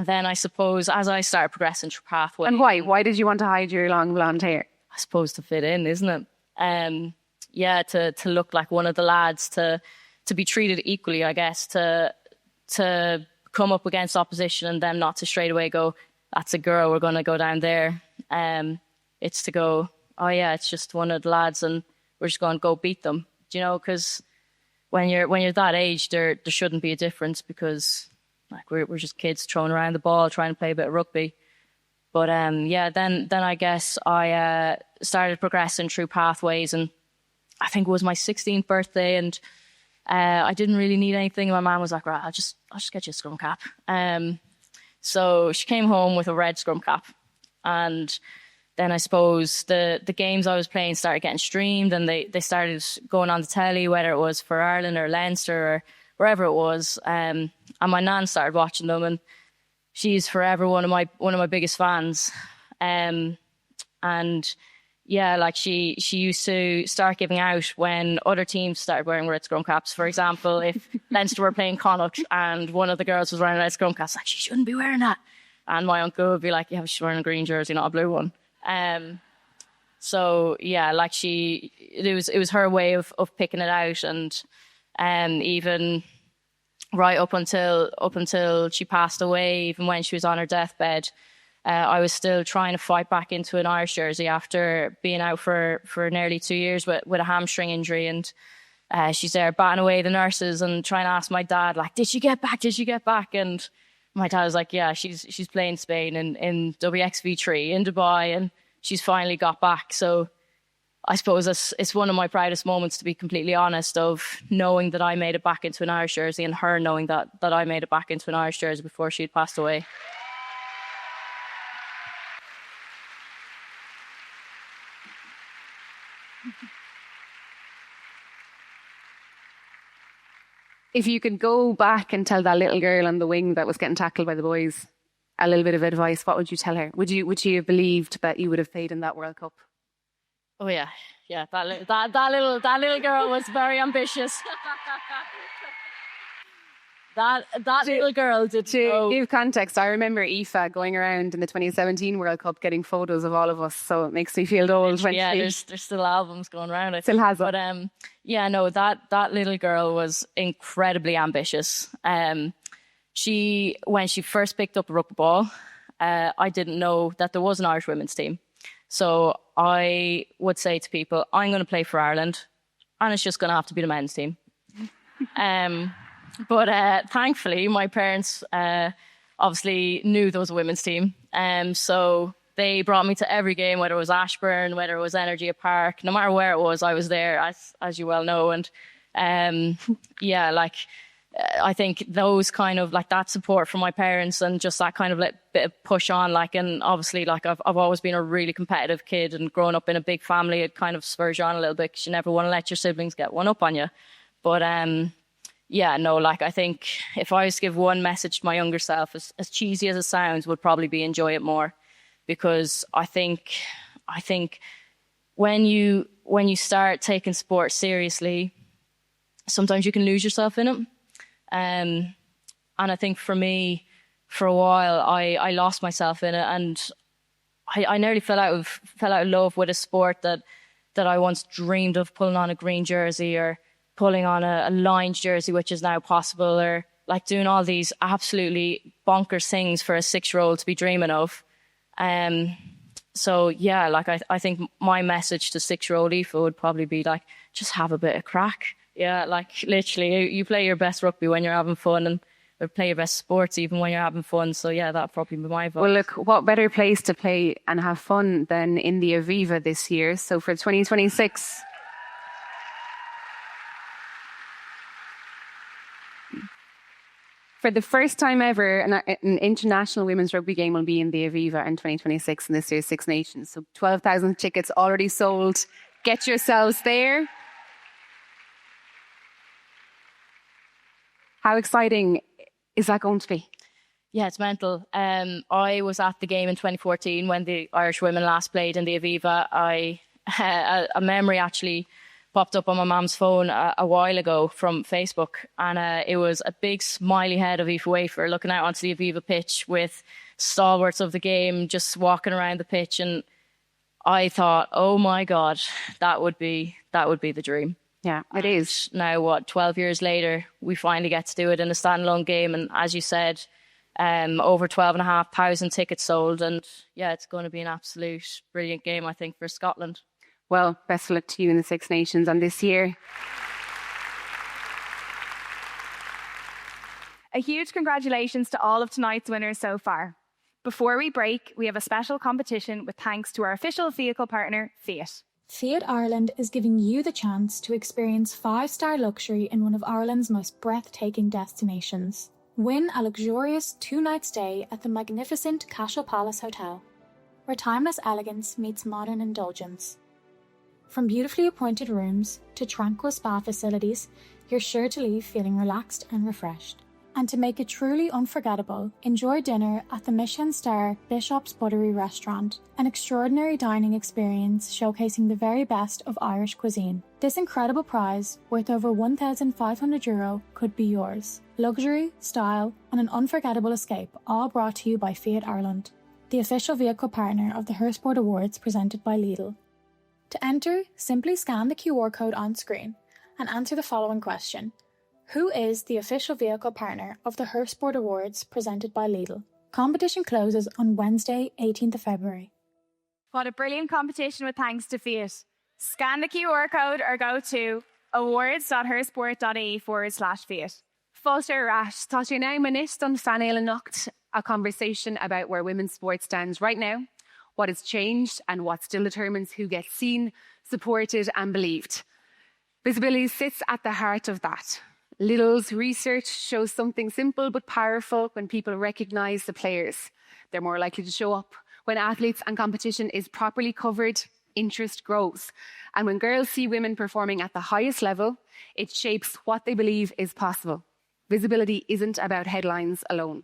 then I suppose as I started progressing through pathway. And why? Why did you want to hide your long blonde hair? I suppose to fit in, isn't it? Yeah, to look like one of the lads, to be treated equally, I guess, to come up against opposition and them not to straight away go, that's a girl, we're going to go down there. It's to go, oh yeah, it's just one of the lads and we're just going to go beat them. Do you know, because when you're that age, there shouldn't be a difference, because like we're just kids throwing around the ball, trying to play a bit of rugby. But yeah, then I guess I started progressing through pathways, and I think it was my 16th birthday, and I didn't really need anything. My mum was like, right, I'll just get you a scrum cap. So she came home with a red scrum cap, and then I suppose the games I was playing started getting streamed, and they started going on the telly, whether it was for Ireland or Leinster or wherever it was. And my nan started watching them, and she's forever one of my biggest fans. And yeah, like she used to start giving out when other teams started wearing red scrum caps. For example, if Leinster were playing Connacht and one of the girls was wearing a red scrum cap, like, she shouldn't be wearing that. And my uncle would be like, yeah, but she's wearing a green jersey, not a blue one. So yeah, like it was her way of picking it out, and even right up until she passed away, even when she was on her deathbed, I was still trying to fight back into an Irish jersey after being out for nearly 2 years with a hamstring injury. And she's there batting away the nurses and trying to ask my dad, like, did she get back? Did she get back? And my dad was like, yeah, she's playing Spain in WXV3 in Dubai, and she's finally got back. So I suppose it's one of my proudest moments, to be completely honest, of knowing that I made it back into an Irish jersey, and her knowing that I made it back into an Irish jersey before she'd passed away. If you could go back and tell that little girl on the wing that was getting tackled by the boys a little bit of advice, what would you tell her? Would she have believed that you would have played in that World Cup? Oh yeah. That little girl was very ambitious. that little girl did. To give context, I remember Aoife going around in the 2017 World Cup getting photos of all of us, so it makes me feel old. Yeah, there's still albums going around. Still has it. But yeah, no, that little girl was incredibly ambitious. When she first picked up a rugby ball, I didn't know that there was an Irish women's team. So I would say to people, I'm going to play for Ireland, and it's just going to have to be the men's team. But thankfully, my parents obviously knew there was a women's team. So they brought me to every game, whether it was Ashburn, whether it was Energy Park. No matter where it was, I was there, as you well know. And yeah, like I think those kind of like that support from my parents and just that kind of like bit of push on, like, and obviously like I've always been a really competitive kid, and growing up in a big family, it kind of spurs you on a little bit because you never want to let your siblings get one up on you. But yeah, no, like I think if I was to give one message to my younger self, as cheesy as it sounds, would probably be enjoy it more, because I think when you start taking sport seriously, sometimes you can lose yourself in it. And I think for me, for a while, I lost myself in it, and I nearly fell out of love with a sport that I once dreamed of pulling on a green jersey, or pulling on a lined jersey, which is now possible, or like doing all these absolutely bonkers things for a 6-year-old to be dreaming of. So yeah, like I think my message to 6-year-old Aoife would probably be like, just have a bit of crack. Yeah, like literally, you play your best rugby when you're having fun, or play your best sports even when you're having fun. So yeah, that'd probably be my vote. Well, look, what better place to play and have fun than in the Aviva this year? So for 2026, for the first time ever, an international women's rugby game will be in the Aviva in 2026 in this year's Six Nations. So 12,000 tickets already sold. Get yourselves there. How exciting is that going to be? Yeah, it's mental. I was at the game in 2014 when the Irish women last played in the Aviva. A memory actually popped up on my mum's phone a while ago from Facebook, and it was a big smiley head of Aoife Wafer looking out onto the Aviva pitch with stalwarts of the game just walking around the pitch, and I thought, oh my God, that would be the dream. Yeah, it is. Now, 12 years later, we finally get to do it in a standalone game. And as you said, over 12,500 tickets sold. And yeah, it's going to be an absolute brilliant game, I think, for Scotland. Well, best of luck to you in the Six Nations and this year. A huge congratulations to all of tonight's winners so far. Before we break, we have a special competition with thanks to our official vehicle partner, Fiat. Fiat Ireland is giving you the chance to experience 5-star luxury in one of Ireland's most breathtaking destinations. Win a luxurious 2-night stay at the magnificent Cashel Palace Hotel, where timeless elegance meets modern indulgence. From beautifully appointed rooms to tranquil spa facilities, you're sure to leave feeling relaxed and refreshed. And to make it truly unforgettable, enjoy dinner at the Michelin-star Bishop's Buttery restaurant, an extraordinary dining experience showcasing the very best of Irish cuisine. This incredible prize, worth over €1,500, could be yours. Luxury, style, and an unforgettable escape, all brought to you by Fiat Ireland, the official vehicle partner of the Hersport Awards presented by Lidl. To enter, simply scan the QR code on screen and answer the following question. Who is the official vehicle partner of the Hersport Awards presented by Lidl? Competition closes on Wednesday, 18th of February. What a brilliant competition with thanks to Fiat. Scan the QR code or go to awards.hersport.ie/Fiat. Fáilte Rash, tá sé now minute don Fanéile Nocht, a conversation about where women's sport stands right now, what has changed and what still determines who gets seen, supported and believed. Visibility sits at the heart of that. Lidl's research shows something simple but powerful. When people recognise the players, they're more likely to show up. When athletes and competition is properly covered, interest grows. And when girls see women performing at the highest level, it shapes what they believe is possible. Visibility isn't about headlines alone.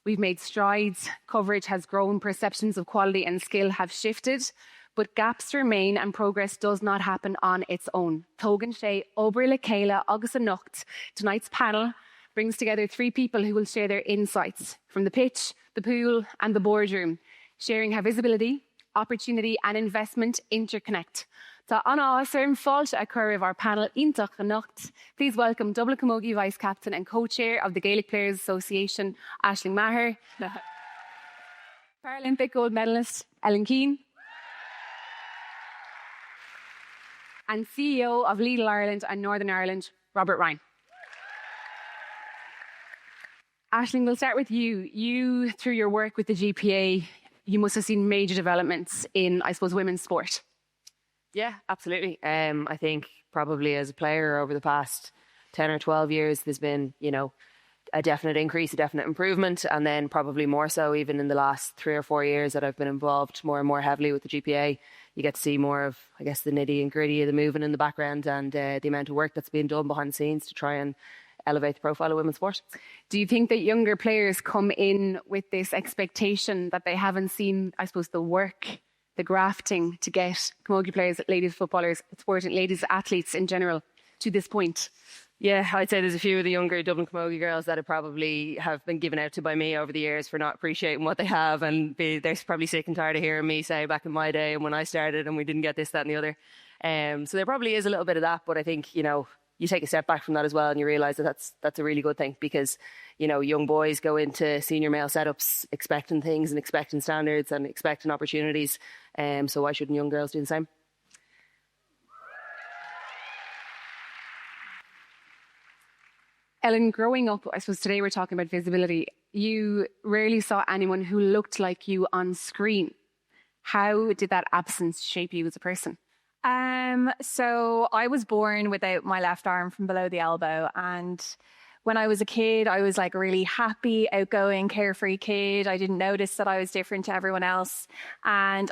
We've made strides, coverage has grown, perceptions of quality and skill have shifted, but gaps remain and progress does not happen on its own. Tógan sé obair le chéile agus a nocht. Tonight's panel brings together 3 people who will share their insights from the pitch, the pool and the boardroom, sharing how visibility, opportunity and investment interconnect. Tá anna ásairm fáilte a chur of our panel Ítach a nocht. Please welcome Dublin Camogie Vice Captain and Co-Chair of the Gaelic Players Association, Aisling Maher, Paralympic gold medalist Ellen Keane, and CEO of Lidl Ireland and Northern Ireland, Robert Ryan. Aisling, we'll start with you. You, through your work with the GPA, you must have seen major developments in, I suppose, women's sport. Yeah, absolutely. I think probably as a player over the past 10 or 12 years, there's been, a definite increase, a definite improvement. And then probably more so even in the last 3 or 4 years that I've been involved more and more heavily with the GPA, you get to see more of, I guess, the nitty and gritty of the moving in the background and the amount of work that's being done behind the scenes to try and elevate the profile of women's sport. Do you think that younger players come in with this expectation that they haven't seen, I suppose, the work, the grafting to get camogie players, ladies footballers, ladies athletes in general to this point? Yeah, I'd say there's a few of the younger Dublin camogie girls that probably have been given out to by me over the years for not appreciating what they have, and they're probably sick and tired of hearing me say back in my day and when I started and we didn't get this, that and the other. So there probably is a little bit of that, but I think, you take a step back from that as well and you realise that that's a really good thing because, young boys go into senior male setups expecting things and expecting standards and expecting opportunities. So why shouldn't young girls do the same? Ellen, growing up, I suppose today we're talking about visibility. You rarely saw anyone who looked like you on screen. How did that absence shape you as a person? So I was born without my left arm from below the elbow, and when I was a kid, I was like a really happy, outgoing, carefree kid. I didn't notice that I was different to everyone else. And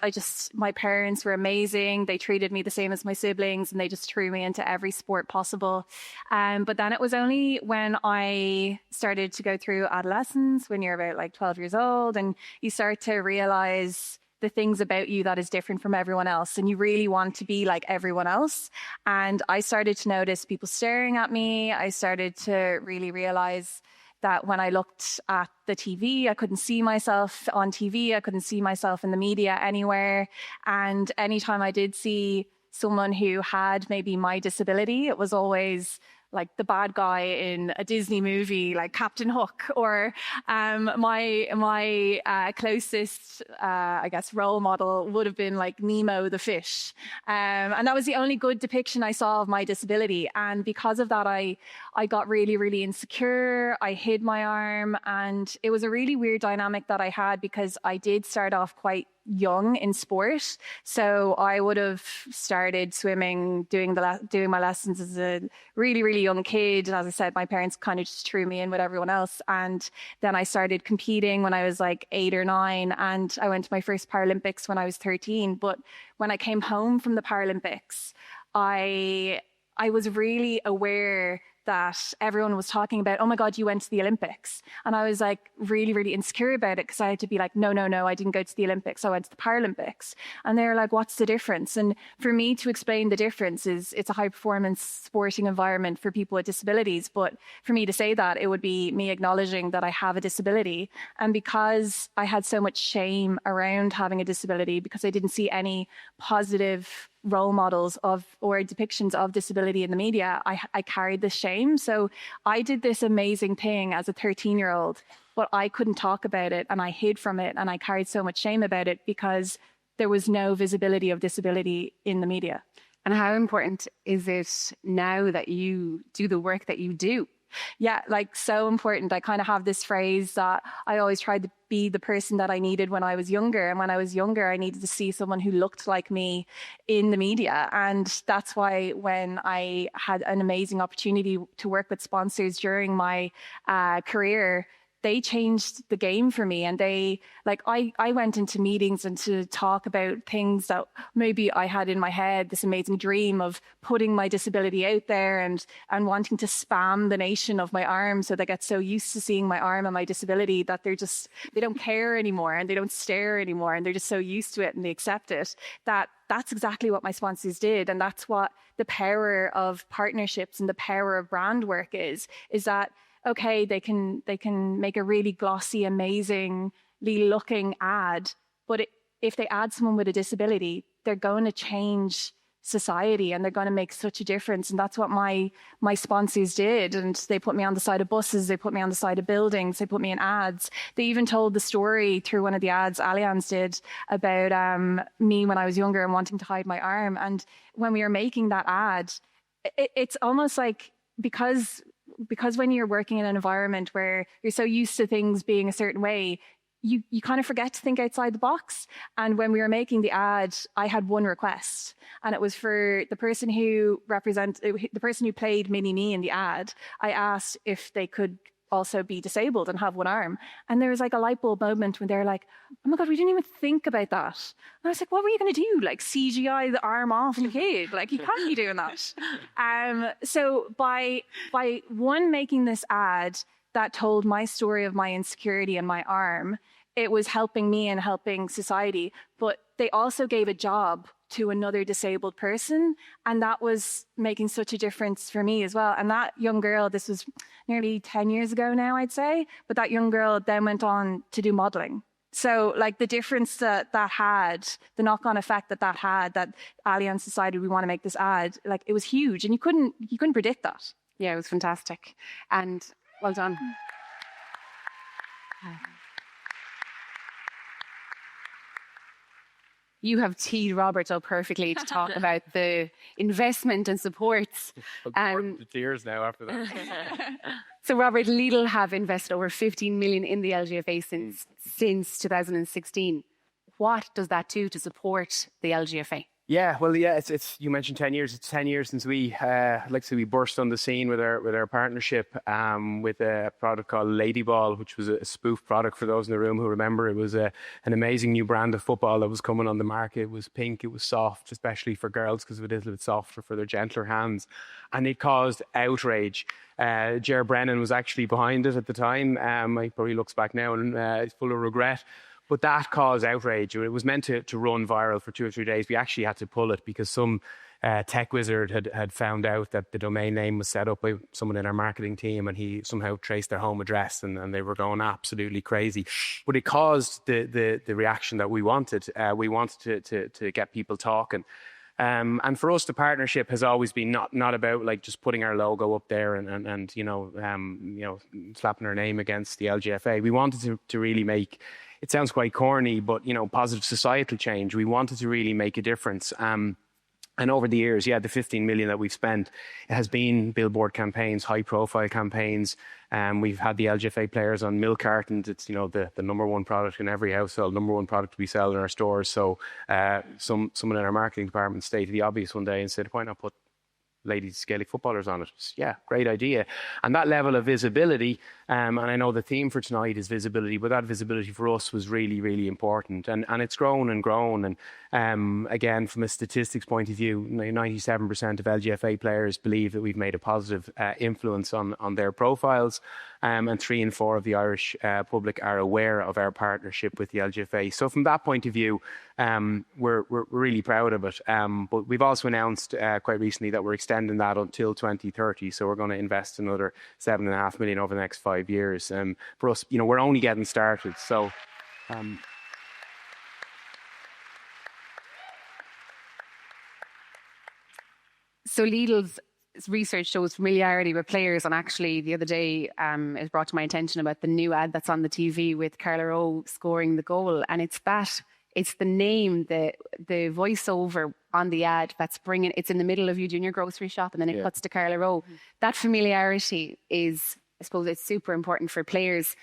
my parents were amazing. They treated me the same as my siblings and they just threw me into every sport possible. But then it was only when I started to go through adolescence, when you're about like 12 years old and you start to realize the things about you that is different from everyone else and you really want to be like everyone else. And I started to notice people staring at me. I started to really realize that when I looked at the TV, I couldn't see myself on TV. I couldn't see myself in the media anywhere. And anytime I did see someone who had maybe my disability, it was always like the bad guy in a Disney movie, like Captain Hook, or my closest, I guess, role model would have been like Nemo the fish. And that was the only good depiction I saw of my disability. And because of that, I got really, really insecure. I hid my arm. And it was a really weird dynamic that I had because I did start off quite young in sport. So I would have started swimming, doing my lessons as a really, really young kid. And as I said, my parents kind of just threw me in with everyone else. And then I started competing when I was like 8 or 9. And I went to my first Paralympics when I was 13. But when I came home from the Paralympics, I was really aware that everyone was talking about, oh my God, you went to the Olympics. And I was like really, really insecure about it because I had to be like, no, I didn't go to the Olympics. I went to the Paralympics. And they were like, what's the difference? And for me to explain the difference is it's a high performance sporting environment for people with disabilities. But for me to say that, it would be me acknowledging that I have a disability. And because I had so much shame around having a disability, because I didn't see any positive role models of or depictions of disability in the media, I carried this shame. So I did this amazing thing as a 13-year-old, but I couldn't talk about it and I hid from it and I carried so much shame about it because there was no visibility of disability in the media. And how important is it now that you do the work that you do? Yeah, like so important. I kind of have this phrase that I always tried to be the person that I needed when I was younger. And when I was younger, I needed to see someone who looked like me in the media. And that's why when I had an amazing opportunity to work with sponsors during my career, they changed the game for me. And I went into meetings and to talk about things that maybe I had in my head, this amazing dream of putting my disability out there and wanting to spam the nation of my arm so they get so used to seeing my arm and my disability that they don't care anymore and they don't stare anymore and they're just so used to it and they accept it. That's exactly what my sponsors did. And that's what the power of partnerships and the power of brand work is that okay, they can make a really glossy, amazingly looking ad, but if they add someone with a disability, they're going to change society and they're going to make such a difference. And that's what my sponsors did. And they put me on the side of buses, they put me on the side of buildings, they put me in ads. They even told the story through one of the ads Allianz did about me when I was younger and wanting to hide my arm. And when we were making that ad, it's almost like because when you're working in an environment where you're so used to things being a certain way, you kind of forget to think outside the box. And when we were making the ad, I had one request, and it was for the person who played Mini Me in the ad. I asked if they could also be disabled and have one arm. And there was like a light bulb moment when they're like, oh my God, we didn't even think about that. And I was like, what were you going to do? Like CGI the arm off the kid? Like, you can't be doing that. So by one making this ad that told my story of my insecurity and my arm, it was helping me and helping society. But they also gave a job to another disabled person, and that was making such a difference for me as well. And that young girl, this was nearly 10 years ago now, I'd say, but that young girl then went on to do modelling. So like the difference that had, the knock-on effect that had, that Allianz decided we want to make this ad, like it was huge, and you couldn't predict that. Yeah, it was fantastic. And well done. You have teed Robert up perfectly to talk about the investment and supports. The tears now after that. So, Robert, Lidl have invested over 15 million in the LGFA since 2016. What does that do to support the LGFA? Yeah, well, yeah, it's you mentioned 10 years. It's 10 years since we burst on the scene with our partnership with a product called Ladyball, which was a spoof product for those in the room who remember. It was an amazing new brand of football that was coming on the market. It was pink, it was soft, especially for girls because it was a little bit softer for their gentler hands. And it caused outrage. Ger Brennan was actually behind it at the time. He probably looks back now and is full of regret. But that caused outrage. It was meant to run viral for 2 or 3 days. We actually had to pull it because some tech wizard had found out that the domain name was set up by someone in our marketing team, and he somehow traced their home address, and they were going absolutely crazy. But it caused the reaction that we wanted. We wanted to get people talking. And for us, the partnership has always been not about like just putting our logo up there and slapping our name against the LGFA. We wanted to really make, it sounds quite corny, but positive societal change. We wanted to really make a difference. And over the years, the 15 million that we've spent, it has been billboard campaigns, high-profile campaigns. We've had the LGFA players on milk cartons. It's the number one product in every household, number one product we sell in our stores. So someone in our marketing department stated the obvious one day and said, why not put ladies Gaelic footballers on it? Yeah, great idea. And that level of visibility, and I know the theme for tonight is visibility, but that visibility for us was really, really important. And it's grown and grown. And again, from a statistics point of view, 97% of LGFA players believe that we've made a positive influence on their profiles. And 3 in 4 of the Irish public are aware of our partnership with the LGFA. So from that point of view, we're really proud of it. But we've also announced quite recently that we're extending that until 2030. So we're going to invest another 7.5 million over the next 5 years. For us, we're only getting started. So. So Lidl's research shows familiarity with players, and actually the other day it brought to my attention about the new ad that's on the TV with Carla Rowe scoring the goal, and it's the name, the voiceover on the ad that's bringing, it's in the middle of you doing your grocery shop and then it cuts to Carla Rowe. That familiarity is, I suppose, it's super important for players,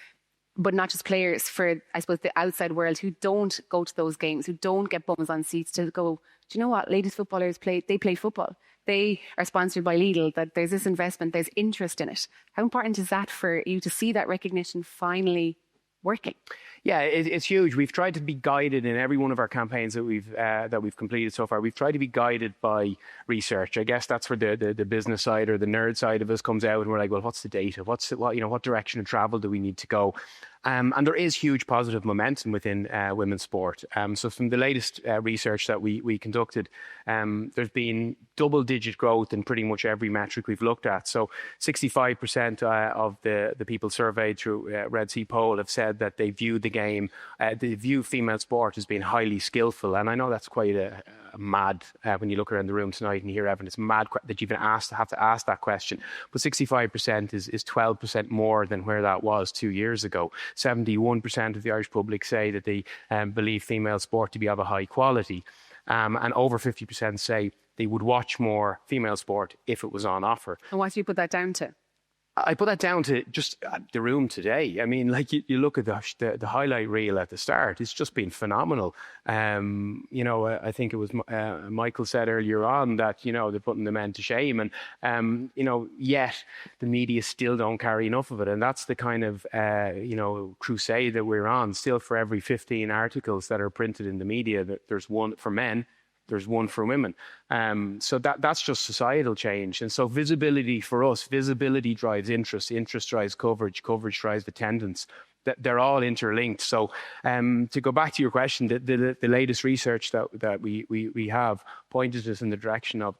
but not just players, for, I suppose, the outside world who don't go to those games, who don't get bums on seats, to go, do you know what, ladies footballers play football. They are sponsored by Lidl, that there's this investment, there's interest in it. How important is that for you to see that recognition finally working? Yeah, it's huge. We've tried to be guided in every one of our campaigns that we've completed so far. We've tried to be guided by research. I guess that's where the business side or the nerd side of us comes out, and we're like, well, what's the data? What direction of travel do we need to go? And there is huge positive momentum within women's sport. So from the latest research that we conducted, there's been double-digit growth in pretty much every metric we've looked at. So 65% of the people surveyed through Red Sea Poll have said that they view the game, they view female sport as being highly skillful. And I know that's quite a mad, when you look around the room tonight and you hear Evan, it's mad that you even have to ask that question. But 65% is 12% more than where that was 2 years ago. 71% of the Irish public say that they believe female sport to be of a high quality. And over 50% say they would watch more female sport if it was on offer. And what do you put that down to? I put that down to just the room today. I mean, like you look at the highlight reel at the start, it's just been phenomenal. I think it was Michael said earlier on that, they're putting the men to shame. And, yet the media still don't carry enough of it. And that's the kind of, crusade that we're on. Still, for every 15 articles that are printed in the media, there's one for men, there's one for women. So that's just societal change. And so visibility for us, visibility drives interest drives coverage drives attendance. They're all interlinked. So to go back to your question, the latest research that we have pointed us in the direction of,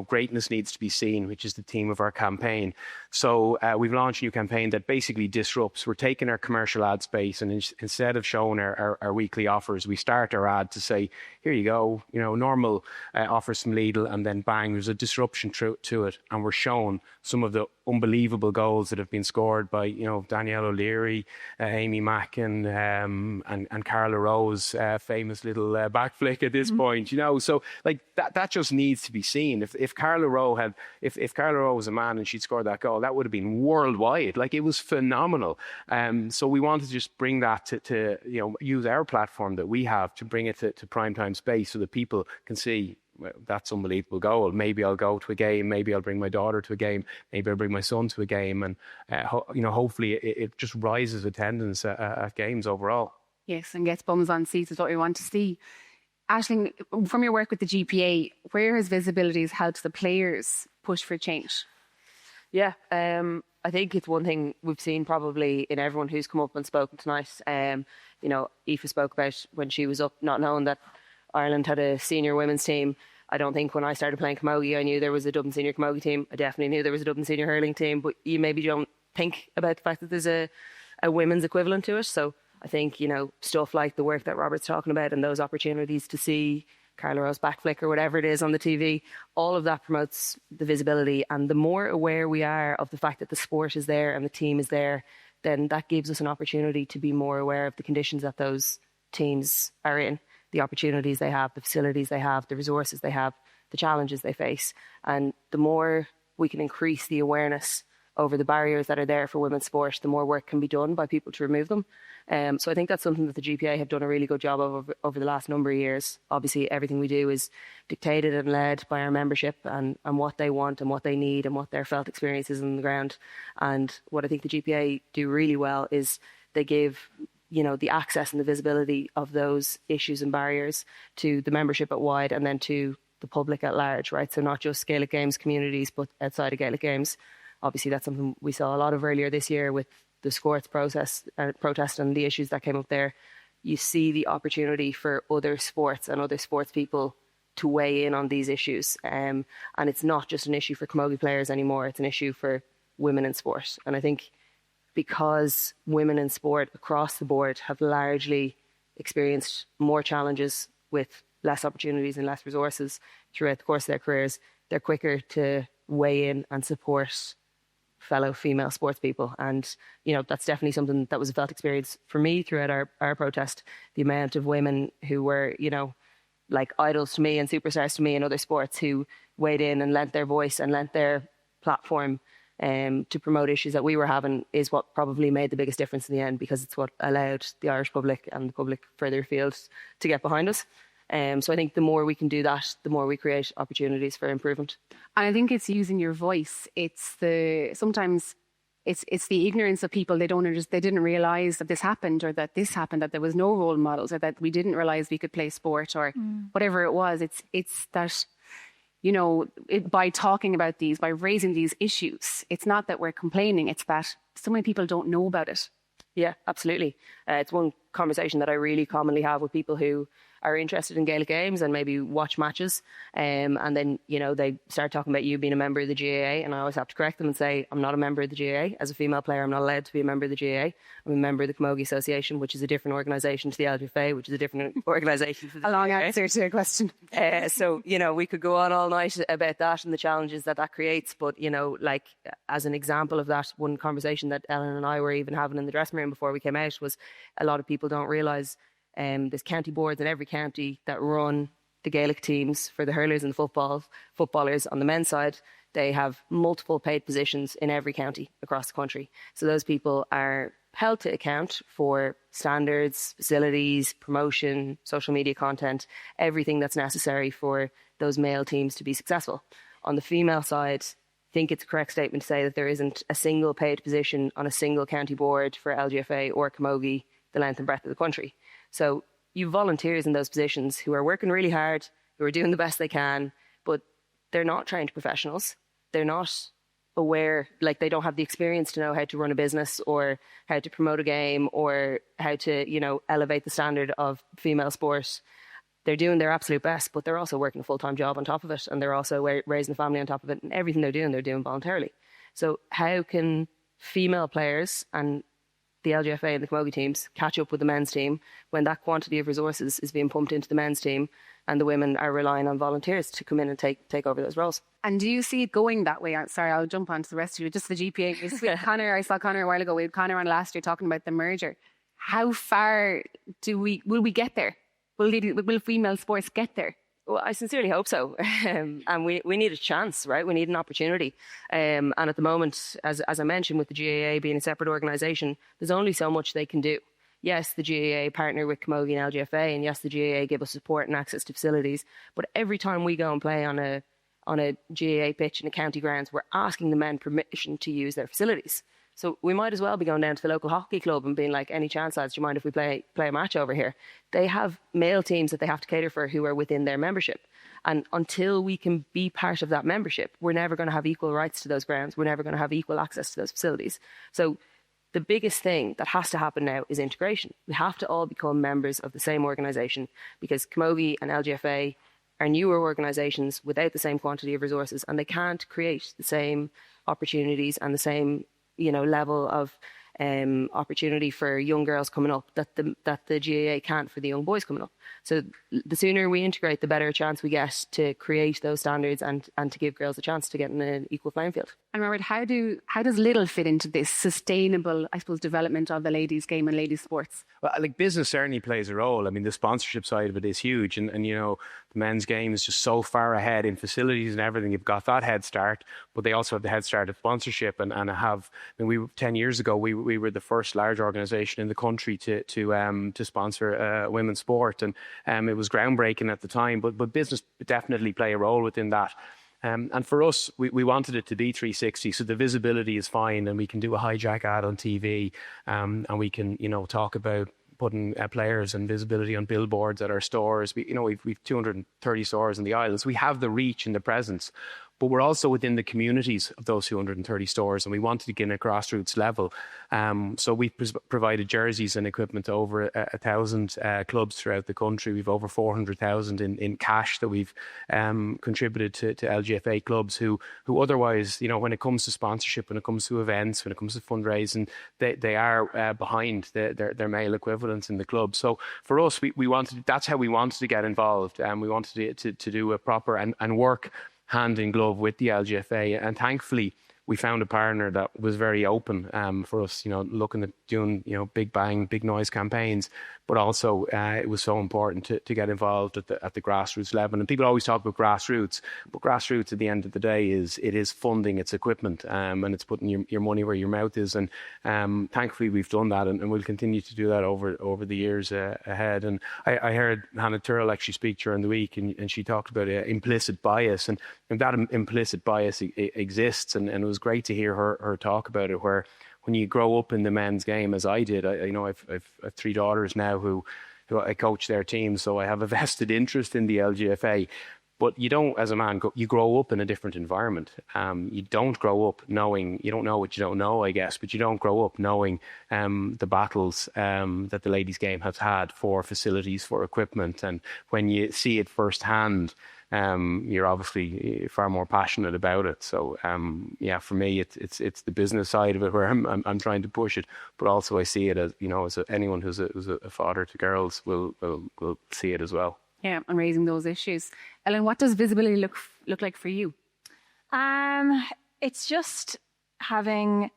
greatness needs to be seen, which is the theme of our campaign. So we've launched a new campaign that basically disrupts. We're taking our commercial ad space, and instead of showing our weekly offers, we start our ad to say, here you go, normal offers from Lidl, and then bang, there's a disruption to it. And we're shown some of the unbelievable goals that have been scored by, Danielle O'Leary, Amy Mackin, and Carla Rowe's famous little back flick at this point, So like that just needs to be seen. If Carla Rowe if Carla Rowe was a man and she'd scored that goal, that would have been worldwide. Like, it was phenomenal. So we wanted to just bring that to use our platform that we have to bring it to primetime space so that people can see, well, that's unbelievable goal. Maybe I'll go to a game. Maybe I'll bring my daughter to a game. Maybe I'll bring my son to a game. And, hopefully it just rises attendance at games overall. Yes, and gets bums on seats is what we want to see. Aisling, from your work with the GPA, where has visibility helped the players push for change? Yeah, I think it's one thing we've seen probably in everyone who's come up and spoken tonight. Aoife spoke about when she was up, not knowing that Ireland had a senior women's team. I don't think when I started playing Camogie, I knew there was a Dublin senior Camogie team. I definitely knew there was a Dublin senior hurling team, but you maybe don't think about the fact that there's a women's equivalent to it. So I think, stuff like the work that Robert's talking about and those opportunities to see Carla Rowe's back flick or whatever it is on the TV, all of that promotes the visibility. And the more aware we are of the fact that the sport is there and the team is there, then that gives us an opportunity to be more aware of the conditions that those teams are in, the opportunities they have, the facilities they have, the resources they have, the challenges they face. And the more we can increase the awareness over the barriers that are there for women's sport, the more work can be done by people to remove them. So I think that's something that the GPA have done a really good job of over the last number of years. Obviously, everything we do is dictated and led by our membership and what they want and what they need and what their felt experience is on the ground. And what I think the GPA do really well is they give the access and the visibility of those issues and barriers to the membership at wide and then to the public at large, right? So not just Gaelic Games communities, but outside of Gaelic Games. Obviously, that's something we saw a lot of earlier this year with the Scorts protest and the issues that came up there. You see the opportunity for other sports and other sports people to weigh in on these issues. And it's not just an issue for Camogie players anymore. It's an issue for women in sport. And I think because women in sport across the board have largely experienced more challenges with less opportunities and less resources throughout the course of their careers, they're quicker to weigh in and support fellow female sports people. And, that's definitely something that was a felt experience for me throughout our protest. The amount of women who were, like idols to me and superstars to me in other sports who weighed in and lent their voice and lent their platform to promote issues that we were having is what probably made the biggest difference in the end, because it's what allowed the Irish public and the public further afield to get behind us. So I think the more we can do that, the more we create opportunities for improvement. And I think it's using your voice. Sometimes it's the ignorance of people. They didn't realize that this happened, or that this happened, that there was no role models, or that we didn't realize we could play sport, or whatever it was. It's that, by talking about these, by raising these issues, it's not that we're complaining. It's that so many people don't know about it. Yeah, absolutely. It's one conversation that I really commonly have with people who are interested in Gaelic Games and maybe watch matches. And then, they start talking about you being a member of the GAA. And I always have to correct them and say, I'm not a member of the GAA. As a female player, I'm not allowed to be a member of the GAA. I'm a member of the Camogie Association, which is a different organisation to the LPFA, which is a different organisation to the A long GAA. answer to a question. So, we could go on all night about that and the challenges that creates. But, as an example of that, one conversation that Ellen and I were even having in the dressing room before we came out was a lot of people don't realise there's county boards in every county that run the Gaelic teams for the hurlers and the footballers on the men's side. They have multiple paid positions in every county across the country. So those people are held to account for standards, facilities, promotion, social media content, everything that's necessary for those male teams to be successful. On the female side, I think it's a correct statement to say that there isn't a single paid position on a single county board for LGFA or Camogie the length and breadth of the country. So you volunteers in those positions who are working really hard, who are doing the best they can, but they're not trained professionals. They're not aware, like they don't have the experience to know how to run a business or how to promote a game or how to, elevate the standard of female sport. They're doing their absolute best, but they're also working a full-time job on top of it, and they're also raising a family on top of it, and everything they're doing voluntarily. So how can female players and the LGFA and the Camogie teams catch up with the men's team when that quantity of resources is being pumped into the men's team and the women are relying on volunteers to come in and take over those roles? And do you see it going that way? Sorry, I'll jump on to the rest of you. Just the GPA. With Conor, I saw Conor a while ago. We had Conor on last year talking about the merger. How far will we get there? Will female sports get there? Well, I sincerely hope so. And we need a chance, right? We need an opportunity. And at the moment, as I mentioned, with the GAA being a separate organisation, there's only so much they can do. Yes, the GAA partner with Camogie and LGFA, and yes, the GAA give us support and access to facilities. But every time we go and play on a GAA pitch in a county grounds, we're asking the men permission to use their facilities. So we might as well be going down to the local hockey club and being like, any chance, lads, do you mind if we play a match over here? They have male teams that they have to cater for who are within their membership. And until we can be part of that membership, we're never going to have equal rights to those grounds. We're never going to have equal access to those facilities. So the biggest thing that has to happen now is integration. We have to all become members of the same organisation, because Camogie and LGFA are newer organisations without the same quantity of resources, and they can't create the same opportunities and the same level of opportunity for young girls coming up that the GAA can't for the young boys coming up. So the sooner we integrate, the better chance we get to create those standards and to give girls a chance to get in an equal playing field. And Robert, how does Lidl fit into this sustainable, I suppose, development of the ladies' game and ladies' sports? Well, business certainly plays a role. The sponsorship side of it is huge, and the men's game is just so far ahead in facilities and everything. You've got that head start, but they also have the head start of sponsorship, and have. 10 years ago we were the first large organisation in the country to sponsor women's sport, and it was groundbreaking at the time. But business definitely play a role within that. And for us, we wanted it to be 360, so the visibility is fine, and we can do a hijack ad on TV, and we can, talk about putting players and visibility on billboards at our stores. We've 230 stores in the islands. We have the reach and the presence, but we're also within the communities of those 230 stores, and we wanted to get in a grassroots level. So we provided jerseys and equipment to over 1,000 clubs throughout the country. We've over 400,000 in cash that we've contributed to LGFA clubs who otherwise, when it comes to sponsorship, when it comes to events, when it comes to fundraising, they are behind their male equivalents in the club. So for us, that's how we wanted to get involved, and we wanted to do a proper and work hand in glove with the LGFA, and thankfully we found a partner that was very open for us, looking at doing, big bang, big noise campaigns, but also it was so important to get involved at the grassroots level. And people always talk about grassroots, but grassroots at the end of the day is funding its equipment, and it's putting your money where your mouth is. And thankfully we've done that, and we'll continue to do that over the years ahead. And I heard Hannah Turrell actually speak during the week, and she talked about implicit bias, and that implicit bias exists, and it was great to hear her talk about it, where when you grow up in the men's game, as I did, I've 3 daughters now who I coach their teams, so I have a vested interest in the LGFA. But you don't, as a man, you grow up in a different environment. You don't grow up knowing, you don't know what you don't know, I guess, but you don't grow up knowing the battles that the ladies' game has had for facilities, for equipment. And when you see it firsthand, you're obviously far more passionate about it. So for me, it's the business side of it where I'm trying to push it, but also I see it as anyone who's a father to girls will see it as well. Yeah, and raising those issues. Ellen, what does visibility look like for you? It's just having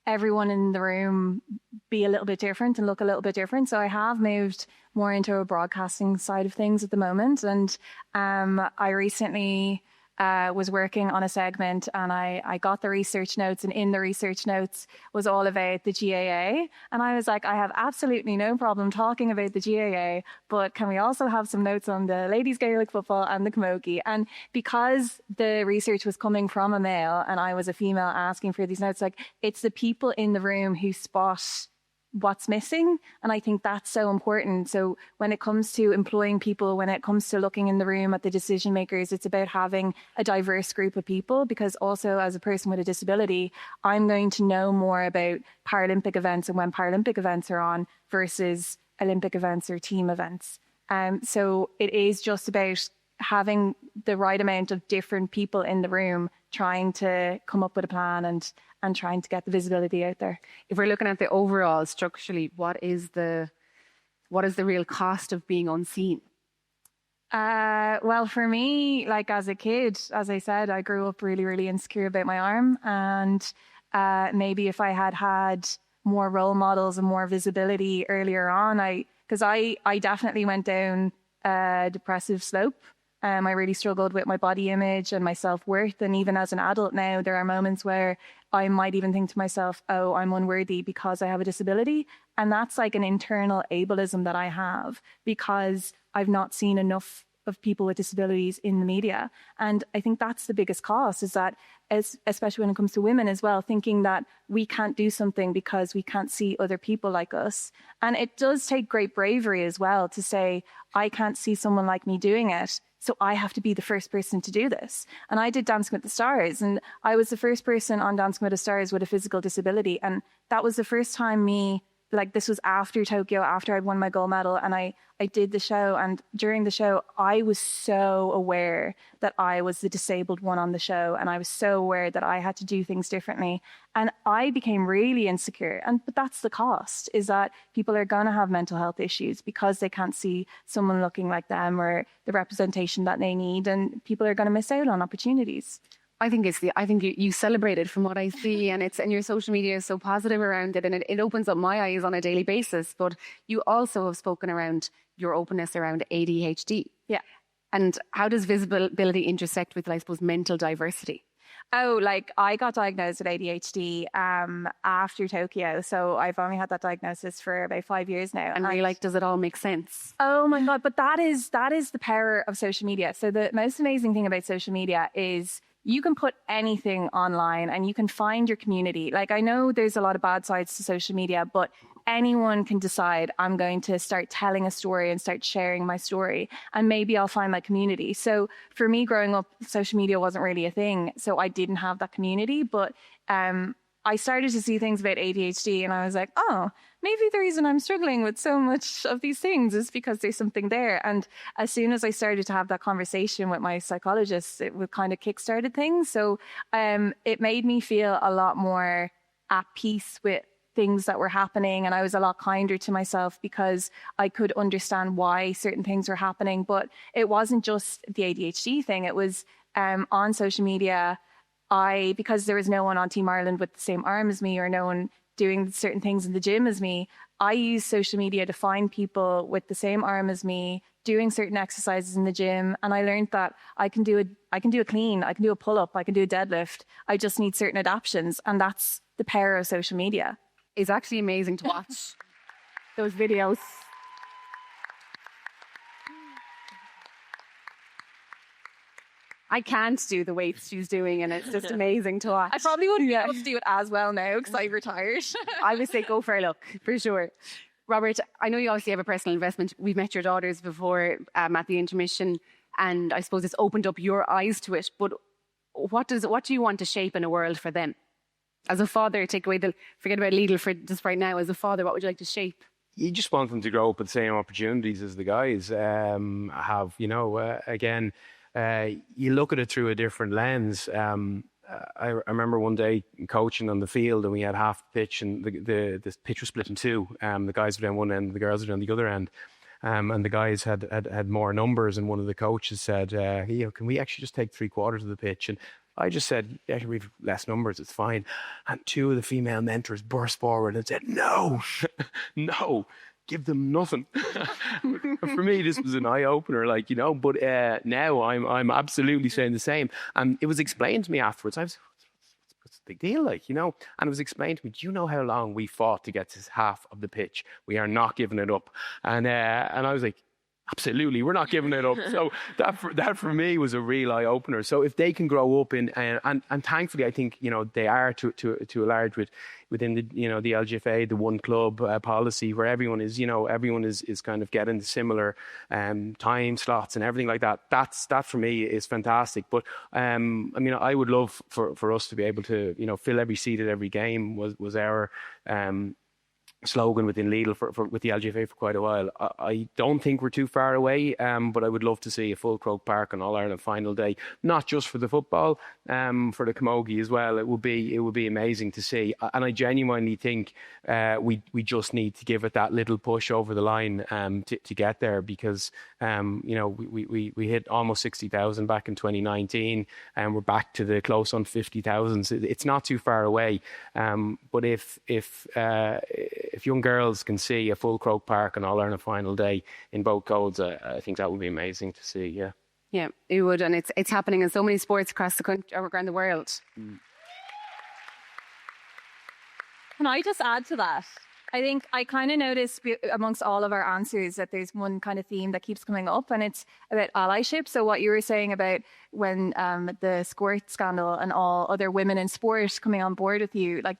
everyone in the room be a little bit different and look a little bit different. So I have moved more into a broadcasting side of things at the moment. And I recently was working on a segment, and I got the research notes, and in the research notes was all about the GAA. And I was like, I have absolutely no problem talking about the GAA, but can we also have some notes on the ladies Gaelic football and the Camogie? And because the research was coming from a male and I was a female asking for these notes, like, it's the people in the room who spot what's missing. And I think that's so important. So when it comes to employing people, when it comes to looking in the room at the decision makers, it's about having a diverse group of people, because also as a person with a disability, I'm going to know more about Paralympic events and when Paralympic events are on versus Olympic events or team events. So it is just about having the right amount of different people in the room trying to come up with a plan and trying to get the visibility out there. If we're looking at the overall structurally, what is the real cost of being unseen? Well, for me, like as a kid, as I said, I grew up really, really insecure about my arm. And maybe if I had more role models and more visibility earlier on, because I definitely went down a depressive slope. I really struggled with my body image and my self-worth. And even as an adult now, there are moments where I might even think to myself, oh, I'm unworthy because I have a disability. And that's like an internal ableism that I have because I've not seen enough of people with disabilities in the media. And I think that's the biggest cost, is that, especially when it comes to women as well, thinking that we can't do something because we can't see other people like us. And it does take great bravery as well to say, I can't see someone like me doing it, so I have to be the first person to do this. And I did Dancing with the Stars, and I was the first person on Dancing with the Stars with a physical disability. And that was the first time this was after Tokyo, after I'd won my gold medal, and I did the show. And during the show, I was so aware that I was the disabled one on the show. And I was so aware that I had to do things differently. And I became really insecure. But that's the cost, is that people are going to have mental health issues because they can't see someone looking like them or the representation that they need. And people are going to miss out on opportunities. I think you celebrate it from what I see, and your social media is so positive around it, and it opens up my eyes on a daily basis. But you also have spoken around your openness around ADHD. Yeah. And how does visibility intersect with, I suppose, mental diversity? Oh, like I got diagnosed with ADHD after Tokyo. So I've only had that diagnosis for about 5 years now. And you're like, does it all make sense? Oh my God. But that is the power of social media. So the most amazing thing about social media is you can put anything online and you can find your community. Like, I know there's a lot of bad sides to social media, but anyone can decide, I'm going to start telling a story and start sharing my story, and maybe I'll find my community. So for me, growing up, social media wasn't really a thing. So I didn't have that community, but I started to see things about ADHD and I was like, oh, maybe the reason I'm struggling with so much of these things is because there's something there. And as soon as I started to have that conversation with my psychologist, it would kind of kickstarted things. So it made me feel a lot more at peace with things that were happening. And I was a lot kinder to myself because I could understand why certain things were happening. But it wasn't just the ADHD thing. It was on social media, because there was no one on Team Ireland with the same arm as me or no one doing certain things in the gym as me, I used social media to find people with the same arm as me doing certain exercises in the gym. And I learned that I can do a clean, I can do a pull-up, I can do a deadlift. I just need certain adaptations. And that's the power of social media. It's actually amazing to watch those videos. I can't do the weights she's doing, and it's just amazing to watch. I probably wouldn't be able to do it as well now because I've retired. I would say go for a look, for sure. Robert, I know you obviously have a personal investment. We've met your daughters before at the intermission, and I suppose it's opened up your eyes to it. But what do you want to shape in a world for them? As a father, forget about Lidl for just right now. As a father, what would you like to shape? You just want them to grow up with the same opportunities as the guys have. Again, you look at it through a different lens. I remember one day coaching on the field, and we had half the pitch, and the pitch was split in two. The guys were down one end, the girls were down the other end. And the guys had more numbers, and one of the coaches said, can we actually just take 3/4 of the pitch? And I just said, yeah, we've less numbers, it's fine. And two of the female mentors burst forward and said, no, give them nothing. For me, this was an eye opener, like, you know. But now I'm absolutely saying the same. And it was explained to me afterwards. I was, what's the big deal, like, you know? And it was explained to me. Do you know how long we fought to get to half of the pitch? We are not giving it up. And I was like, absolutely, we're not giving it up. So that for me was a real eye opener. So if they can grow up in, and thankfully I think, you know, they are to a large within the, you know, the LGFA, the one club policy, where everyone is kind of getting similar time slots and everything like that. That for me is fantastic. But I mean, I would love for us to be able to, you know, fill every seat at every game was our slogan within Lidl with the LGFA for quite a while. I don't think we're too far away, but I would love to see a full Croke Park on All-Ireland final day, not just for the football, for the Camogie as well. It would be amazing to see, and I genuinely think we just need to give it that little push over the line to get there, because you know, we hit almost 60,000 back in 2019, and we're back to the close on 50,000. It's not too far away, but if young girls can see a full Croke Park on All-Ireland final day in both codes, I think that would be amazing to see, yeah. Yeah, it would, and it's happening in so many sports across the country, around the world. Can I just add to that? I think I kind of noticed amongst all of our answers that there's one kind of theme that keeps coming up, and it's about allyship. So what you were saying about when the squirt scandal and all other women in sport coming on board with you, like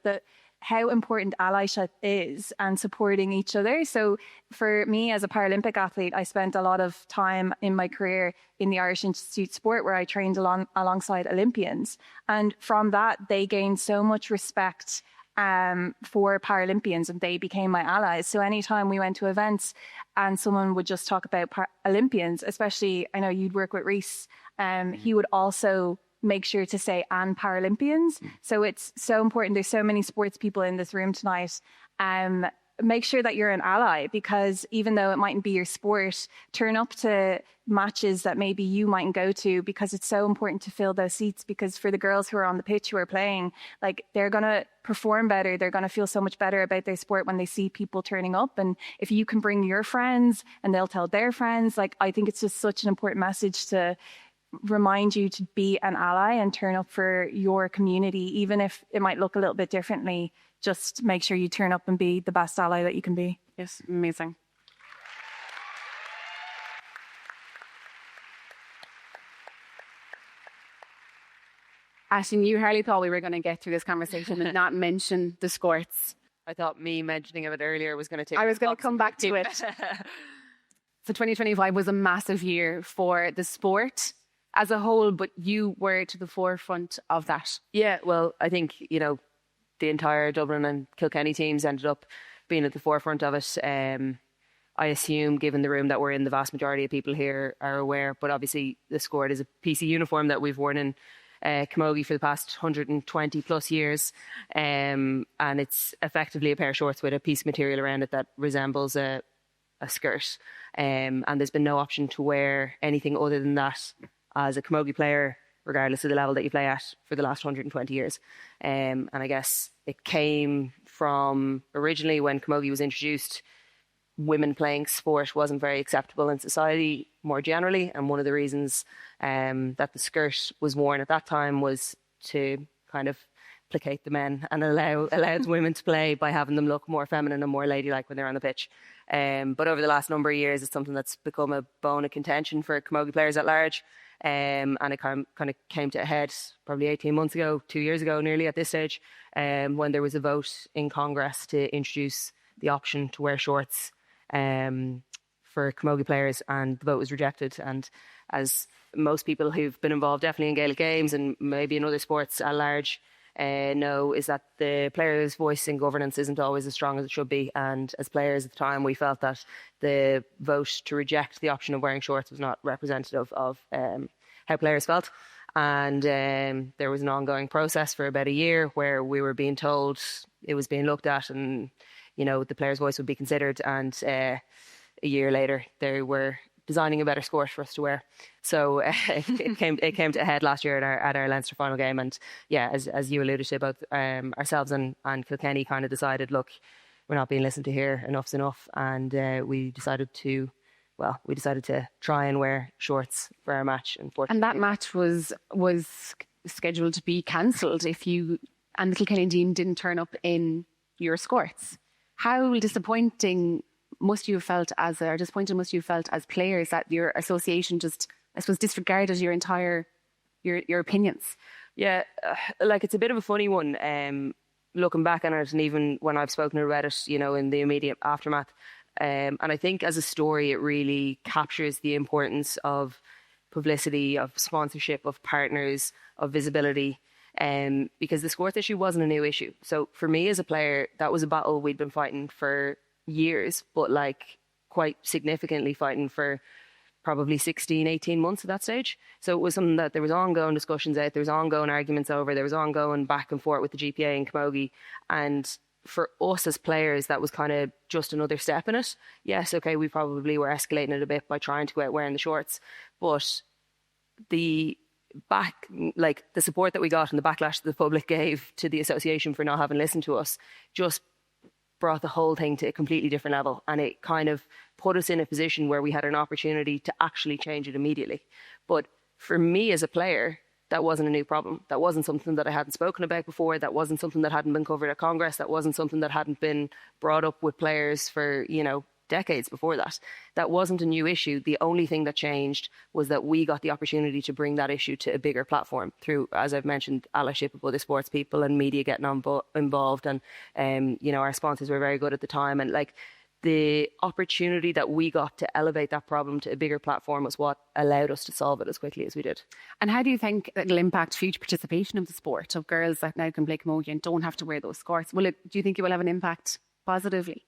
how important allyship is and supporting each other. So for me as a Paralympic athlete, I spent a lot of time in my career in the Irish Institute Sport, where I trained alongside Olympians. And from that, they gained so much respect for Paralympians, and they became my allies. So anytime we went to events and someone would just talk about Olympians, especially, I know you'd work with Reese, he would also make sure to say and Paralympians. So it's so important. There's so many sports people in this room tonight. Make sure that you're an ally, because even though it mightn't be your sport, turn up to matches that maybe you mightn't go to, because it's so important to fill those seats. Because for the girls who are on the pitch who are playing, like, they're going to perform better. They're going to feel so much better about their sport when they see people turning up. And if you can bring your friends and they'll tell their friends, like, I think it's just such an important message to remind you to be an ally and turn up for your community, even if it might look a little bit differently. Just make sure you turn up and be the best ally that you can be. Yes, amazing. Aisling, you hardly thought we were going to get through this conversation and not mention the squirts. I thought me mentioning of it earlier was going to take... I was going to come back to it. So 2025 was a massive year for the sport as a whole, but you were to the forefront of that. Yeah, well, I think, you know, the entire Dublin and Kilkenny teams ended up being at the forefront of it. I assume, given the room that we're in, the vast majority of people here are aware, but obviously the Squirt is a PC uniform that we've worn in Camogie for the past 120 plus years, and it's effectively a pair of shorts with a piece of material around it that resembles a skirt, and there's been no option to wear anything other than that as a Camogie player, regardless of the level that you play at, for the last 120 years. And I guess it came from originally when Camogie was introduced, women playing sport wasn't very acceptable in society more generally. And one of the reasons that the skirt was worn at that time was to kind of placate the men and allow the women to play by having them look more feminine and more ladylike when they're on the pitch. But over the last number of years, it's something that's become a bone of contention for Camogie players at large. And it kind of came to a head probably 18 months ago, 2 years ago, nearly at this stage, when there was a vote in Congress to introduce the option to wear shorts for Camogie players, and the vote was rejected. And as most people who've been involved definitely in Gaelic games and maybe in other sports at large know, is that the player's voice in governance isn't always as strong as it should be. And as players at the time, we felt that the vote to reject the option of wearing shorts was not representative of how players felt. And there was an ongoing process for about a year where we were being told it was being looked at and, you know, the player's voice would be considered. And a year later, they were designing a better skirt for us to wear. So it came to a head last year at our Leinster final game. And yeah, as you alluded to, both ourselves and Kilkenny kind of decided, look, we're not being listened to here. Enough's enough. And we decided to try and wear shorts for our match. And that match was scheduled to be cancelled if you and the Kilkenny team didn't turn up in your skirts. How disappointing must you have felt as players that your association just, I suppose, disregarded your entire your opinions? Yeah, like it's a bit of a funny one. Looking back on it, and even when I've spoken about it, you know, in the immediate aftermath. And I think as a story, it really captures the importance of publicity, of sponsorship, of partners, of visibility. Because the skirts issue wasn't a new issue. So for me as a player, that was a battle we'd been fighting for years, but like quite significantly fighting for probably 16, 18 months at that stage. So it was something that there was ongoing discussions out, there was ongoing arguments over, there was ongoing back and forth with the GPA and Camogie. And for us as players, that was kind of just another step in it. Yes, okay, we probably were escalating it a bit by trying to go out wearing the shorts, but the support that we got and the backlash that the public gave to the association for not having listened to us just brought the whole thing to a completely different level, and it kind of put us in a position where we had an opportunity to actually change it immediately. But for me as a player, that wasn't a new problem. That wasn't something that I hadn't spoken about before. That wasn't something that hadn't been covered at Congress. That wasn't something that hadn't been brought up with players for, you know, decades before that. That wasn't a new issue. The only thing that changed was that we got the opportunity to bring that issue to a bigger platform through, as I've mentioned, allyship of other sports people and media getting involved. And, you know, our sponsors were very good at the time. And like the opportunity that we got to elevate that problem to a bigger platform was what allowed us to solve it as quickly as we did. And how do you think it'll impact future participation of the sport, of girls that now can play camogie and don't have to wear those skirts? Do you think it will have an impact positively?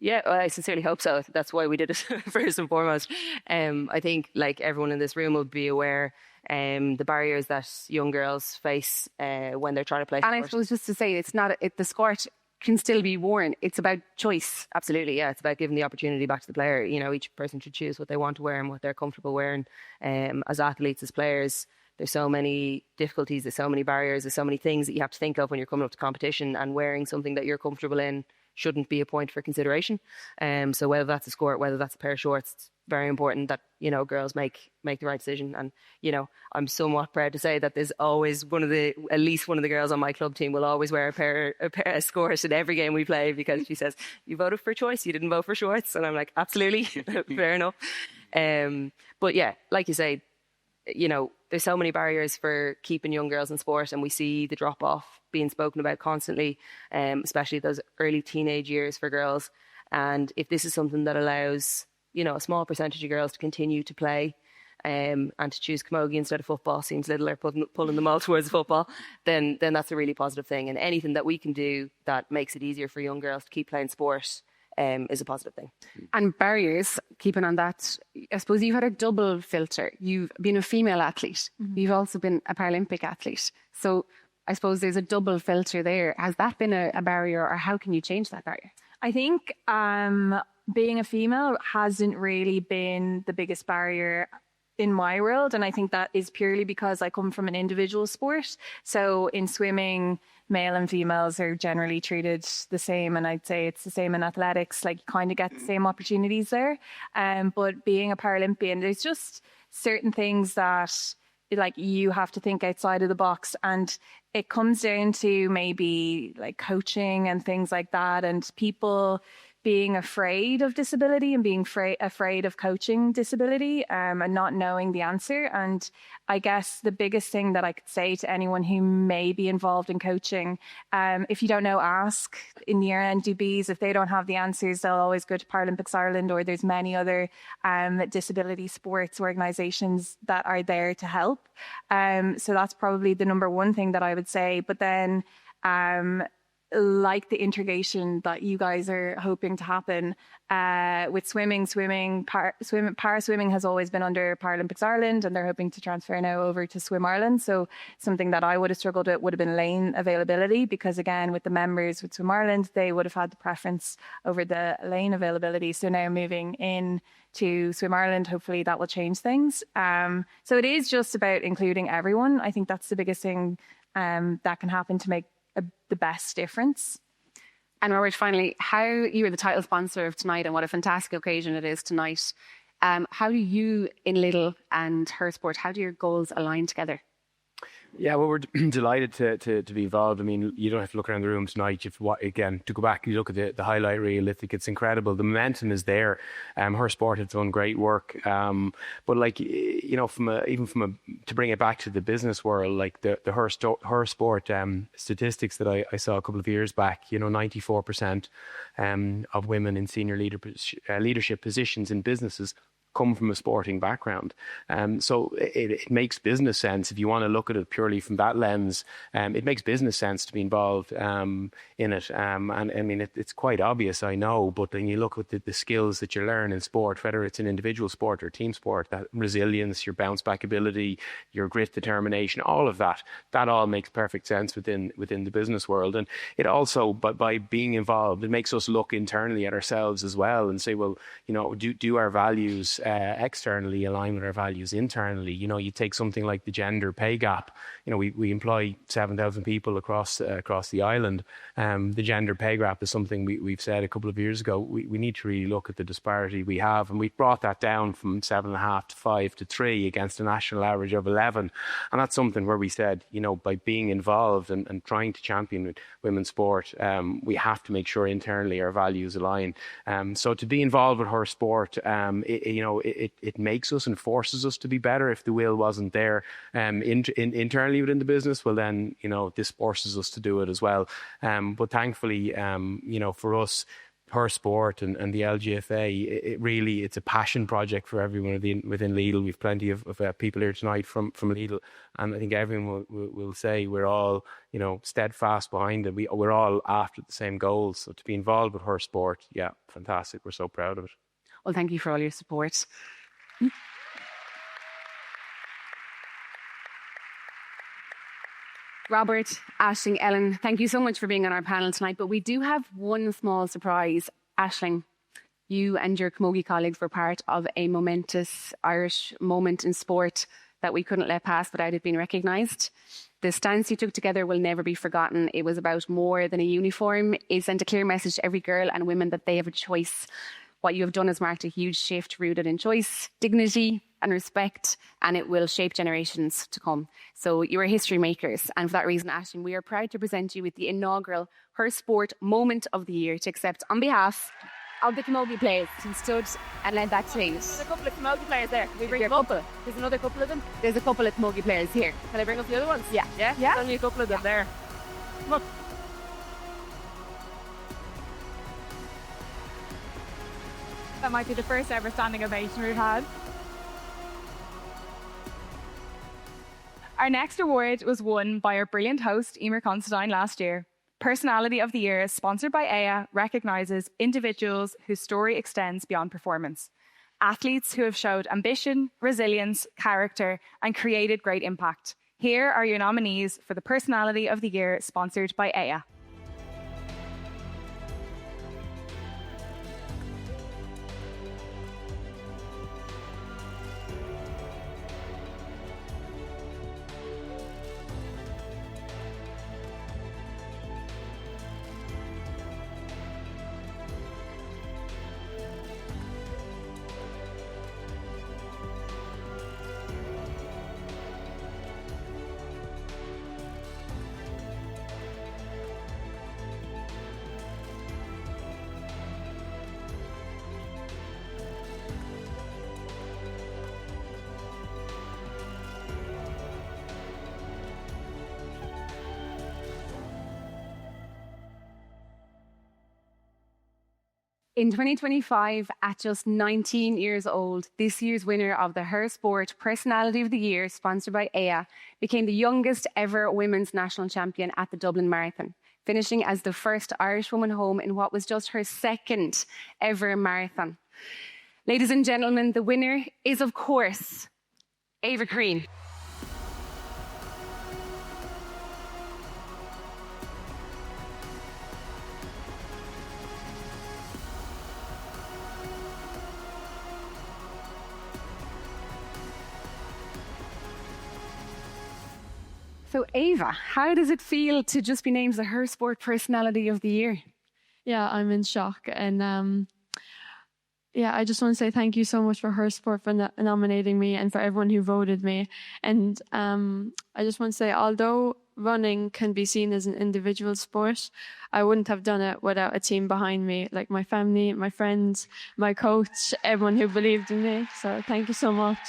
Yeah, I sincerely hope so. That's why we did it first and foremost. I think like everyone in this room will be aware the barriers that young girls face when they're trying to play sport. And I suppose just to say, the skirt can still be worn. It's about choice. Absolutely, yeah. It's about giving the opportunity back to the player. You know, each person should choose what they want to wear and what they're comfortable wearing. As athletes, as players, there's so many difficulties, there's so many barriers, there's so many things that you have to think of when you're coming up to competition, and wearing something that you're comfortable in shouldn't be a point for consideration. So whether that's a skirt, whether that's a pair of shorts, it's very important that, you know, girls make the right decision. And, you know, I'm somewhat proud to say that there's always at least one of the girls on my club team will always wear a pair of skirts in every game we play, because she says, you voted for choice, you didn't vote for shorts. And I'm like, absolutely, fair enough. But yeah, like you say, you know, there's so many barriers for keeping young girls in sport, and we see the drop off being spoken about constantly, especially those early teenage years for girls. And if this is something that allows, you know, a small percentage of girls to continue to play and to choose camogie instead of football, seems Lidl are pulling them all towards football, then that's a really positive thing. And anything that we can do that makes it easier for young girls to keep playing sport is a positive thing. And barriers, keeping on that, I suppose you've had a double filter. You've been a female athlete. Mm-hmm. You've also been a Paralympic athlete. So I suppose there's a double filter there. Has that been a barrier, or how can you change that barrier? I think being a female hasn't really been the biggest barrier in my world. And I think that is purely because I come from an individual sport. So in swimming, male and females are generally treated the same. And I'd say it's the same in athletics. Like, you kind of get the same opportunities there. But being a Paralympian, there's just certain things that, like, you have to think outside of the box. And it comes down to maybe like coaching and things like that, and people being afraid of disability and being afraid of coaching disability and not knowing the answer. And I guess the biggest thing that I could say to anyone who may be involved in coaching, if you don't know, ask. In the NDBs, if they don't have the answers, they'll always go to Paralympics Ireland, or there's many other disability sports organisations that are there to help. So that's probably the number one thing that I would say. But then like the integration that you guys are hoping to happen with swimming, para swimming has always been under Paralympics Ireland, and they're hoping to transfer now over to Swim Ireland. So something that I would have struggled with would have been lane availability, because again, with the members with Swim Ireland, they would have had the preference over the lane availability. So now moving in to Swim Ireland, hopefully that will change things. So it is just about including everyone. I think that's the biggest thing that can happen to make the best difference. And Robert, finally, how you are the title sponsor of tonight and what a fantastic occasion it is tonight. How do you in Lidl and Her Sport, how do your goals align together? Yeah, well, we're delighted to be involved. I mean, you don't have to look around the room tonight. Again, to go back, you look at the highlight reel. I think it's incredible. The momentum is there. Her Sport has done great work. But like, you know, to bring it back to the business world, like the Her Sport statistics that I saw a couple of years back, you know, 94% of women in senior leadership positions in businesses come from a sporting background. So it makes business sense if you want to look at it purely from that lens. It makes business sense to be involved in it. And I mean, it's quite obvious, I know, but then you look at the skills that you learn in sport, whether it's an individual sport or team sport, that resilience, your bounce back ability, your grit, determination, all of that all makes perfect sense within the business world. And it also, by being involved, it makes us look internally at ourselves as well and say, well, you know, do our values externally align with our values internally? You know, you take something like the gender pay gap. You know, we employ 7,000 people across the island. The gender pay gap is something we've said a couple of years ago. We need to really look at the disparity we have, and we've brought that down from 7.5 to 5 to 3 against a national average of 11. And that's something where we said, you know, by being involved and trying to champion women's sport, we have to make sure internally our values align. So to be involved with Her Sport, it makes us and forces us to be better. If the will wasn't there internally within the business, well then, you know, this forces us to do it as well. But thankfully, you know, for us, Her Sport and the LGFA, it's a passion project for everyone within Lidl. We've plenty of people here tonight from Lidl, and I think everyone will say we're all, you know, steadfast behind it. We're all after the same goals. So to be involved with Her Sport, yeah, fantastic. We're so proud of it. Well, thank you for all your support. Robert, Aisling, Ellen, thank you so much for being on our panel tonight. But we do have one small surprise. Aisling, you and your Camogie colleagues were part of a momentous Irish moment in sport that we couldn't let pass without it being recognised. The stance you took together will never be forgotten. It was about more than a uniform. It sent a clear message to every girl and women that they have a choice. What you have done has marked a huge shift rooted in choice, dignity and respect, and it will shape generations to come. So you are history makers, and for that reason, Aisling, we are proud to present you with the inaugural Her Sport Moment of the Year to accept on behalf of the Camogie players who stood and led that change. There's a couple of Camogie players there. Can we bring them up? There's another couple of them. There's a couple of Camogie players here. Can I bring up the other ones? Yeah. There's only a couple of them there. Come on. That might be the first ever standing ovation we've had. Our next award was won by our brilliant host, Emer Considine, last year. Personality of the Year, sponsored by Ava, recognises individuals whose story extends beyond performance. Athletes who have showed ambition, resilience, character, and created great impact. Here are your nominees for the Personality of the Year, sponsored by Ava. In 2025, at just 19 years old, this year's winner of the Her Sport Personality of the Year, sponsored by Ava, became the youngest ever women's national champion at the Dublin Marathon, finishing as the first Irish woman home in what was just her second ever marathon. Ladies and gentlemen, the winner is, of course, Ava Crean. So Ava, how does it feel to just be named the Her Sport Personality of the Year? yeah, I'm in shock. And yeah, I just want to say thank you so much for her support for nominating me and for everyone who voted me. And I just want to say, although running can be seen as an individual sport, I wouldn't have done it without a team behind me, like my family, my friends, my coach, everyone who believed in me. So thank you so much.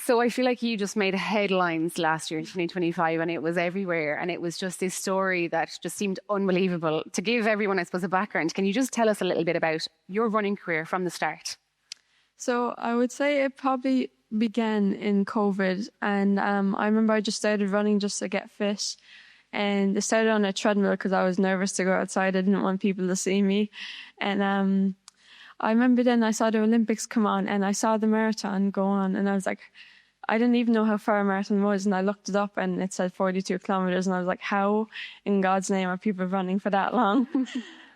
So I feel like you just made headlines last year in 2025, and it was everywhere. And it was just this story that just seemed unbelievable. To give everyone, I suppose, a background, can you just tell us a little bit about your running career from the start? So I would say it probably began in COVID. And I remember I just started running just to get fit. And I started on a treadmill because I was nervous to go outside. I didn't want people to see me. And I remember then I saw the Olympics come on and I saw the marathon go on. And I was like, I didn't even know how far a marathon was. And I looked it up and it said 42 kilometers. And I was like, how in God's name are people running for that long?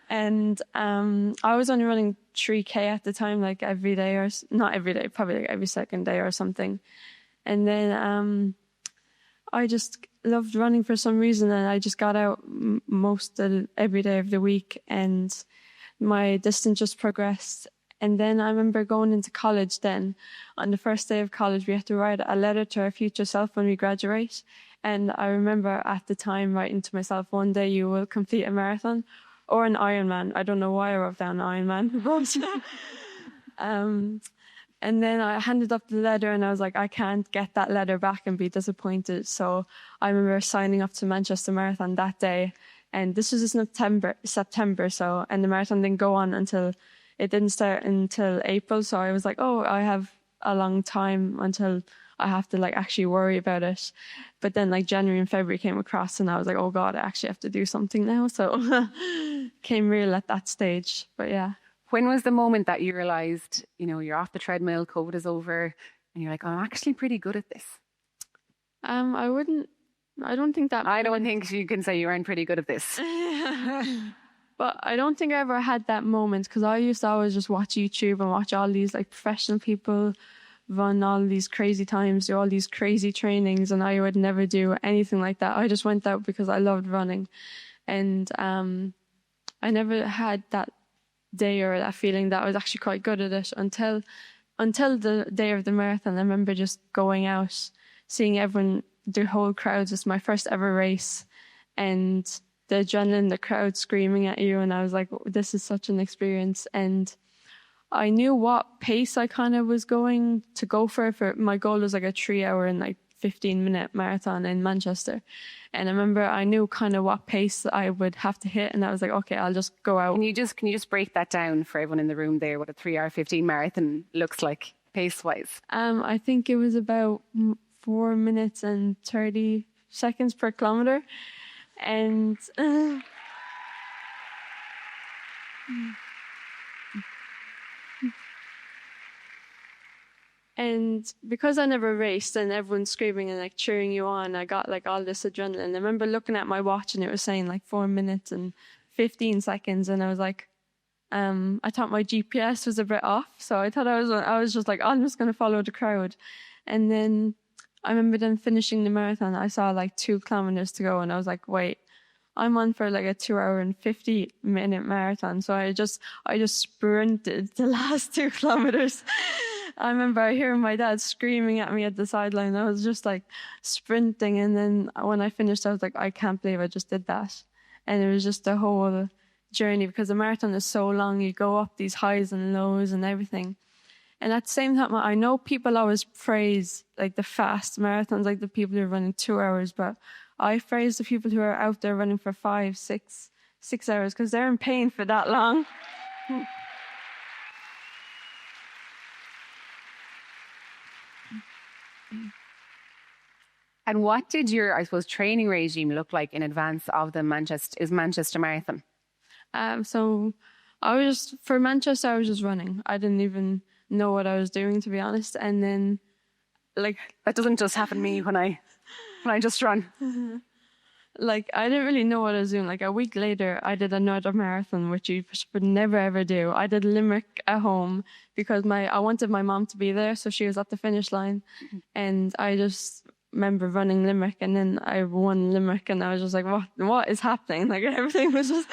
And I was only running 3K at the time, like every day, or not every day, probably like every second day or something. And then I just loved running for some reason. And I just got out every day of the week. And my distance just progressed. And then I remember going into college then. On the first day of college, we had to write a letter to our future self when we graduate. And I remember at the time writing to myself, one day you will complete a marathon or an Ironman. I don't know why I wrote down Ironman. And then I handed up the letter and I was like, I can't get that letter back and be disappointed. So I remember signing up to Manchester Marathon that day. And this was in September, so, and the marathon didn't go on it didn't start until April. So I was like, oh, I have a long time until I have to like actually worry about it. But then like January and February came across and I was like, oh God, I actually have to do something now. So came real at that stage, but yeah. When was the moment that you realized, you know, you're off the treadmill, COVID is over, and you're like, I'm actually pretty good at this? I don't think you can say you aren't pretty good at this. But I don't think I ever had that moment because I used to always just watch YouTube and watch all these like professional people run all these crazy times, do all these crazy trainings, and I would never do anything like that. I just went out because I loved running. And I never had that day or that feeling that I was actually quite good at it until the day of the marathon. I remember just going out, seeing everyone, the whole crowd. It's my first ever race, and the adrenaline, the crowd screaming at you, and I was like, this is such an experience. And I knew what pace I kind of was going to go for. My goal was like a 3 hour and like 15-minute marathon in Manchester. And I remember I knew kind of what pace I would have to hit, and I was like, okay, I'll just go out. Can you just break that down for everyone in the room there, what a 3 hour 15 marathon looks like pace wise? I think it was about 4 minutes and 30 seconds per kilometer. And and because I never raced and everyone's screaming and like cheering you on, I got like all this adrenaline. I remember looking at my watch and it was saying like 4 minutes and 15 seconds, and I was like, I thought my GPS was a bit off, so I thought I was just like, I'm just going to follow the crowd. And then I remember then finishing the marathon, I saw like 2 kilometers to go, and I was like, wait, I'm on for like a 2 hour and 50-minute marathon. So I just sprinted the last 2 kilometers. I remember hearing my dad screaming at me at the sideline. I was just like sprinting. And then when I finished, I was like, I can't believe I just did that. And it was just a whole journey, because the marathon is so long. You go up these highs and lows and everything. And at the same time, I know people always praise like the fast marathons, like the people who are running 2 hours, but I praise the people who are out there running for 5, 6 hours, because they're in pain for that long. And what did your, I suppose, training regime look like in advance of the Manchester Marathon? So for Manchester, I was just running. I didn't even know what I was doing, to be honest. And then, like, that doesn't just happen to me when I just run. Like, I didn't really know what I was doing. Like, a week later, I did another marathon, which you would never ever do. I did Limerick at home because I wanted my mom to be there, so she was at the finish line. And I just remember running Limerick, and then I won Limerick, and I was just like, what is happening? Like everything was just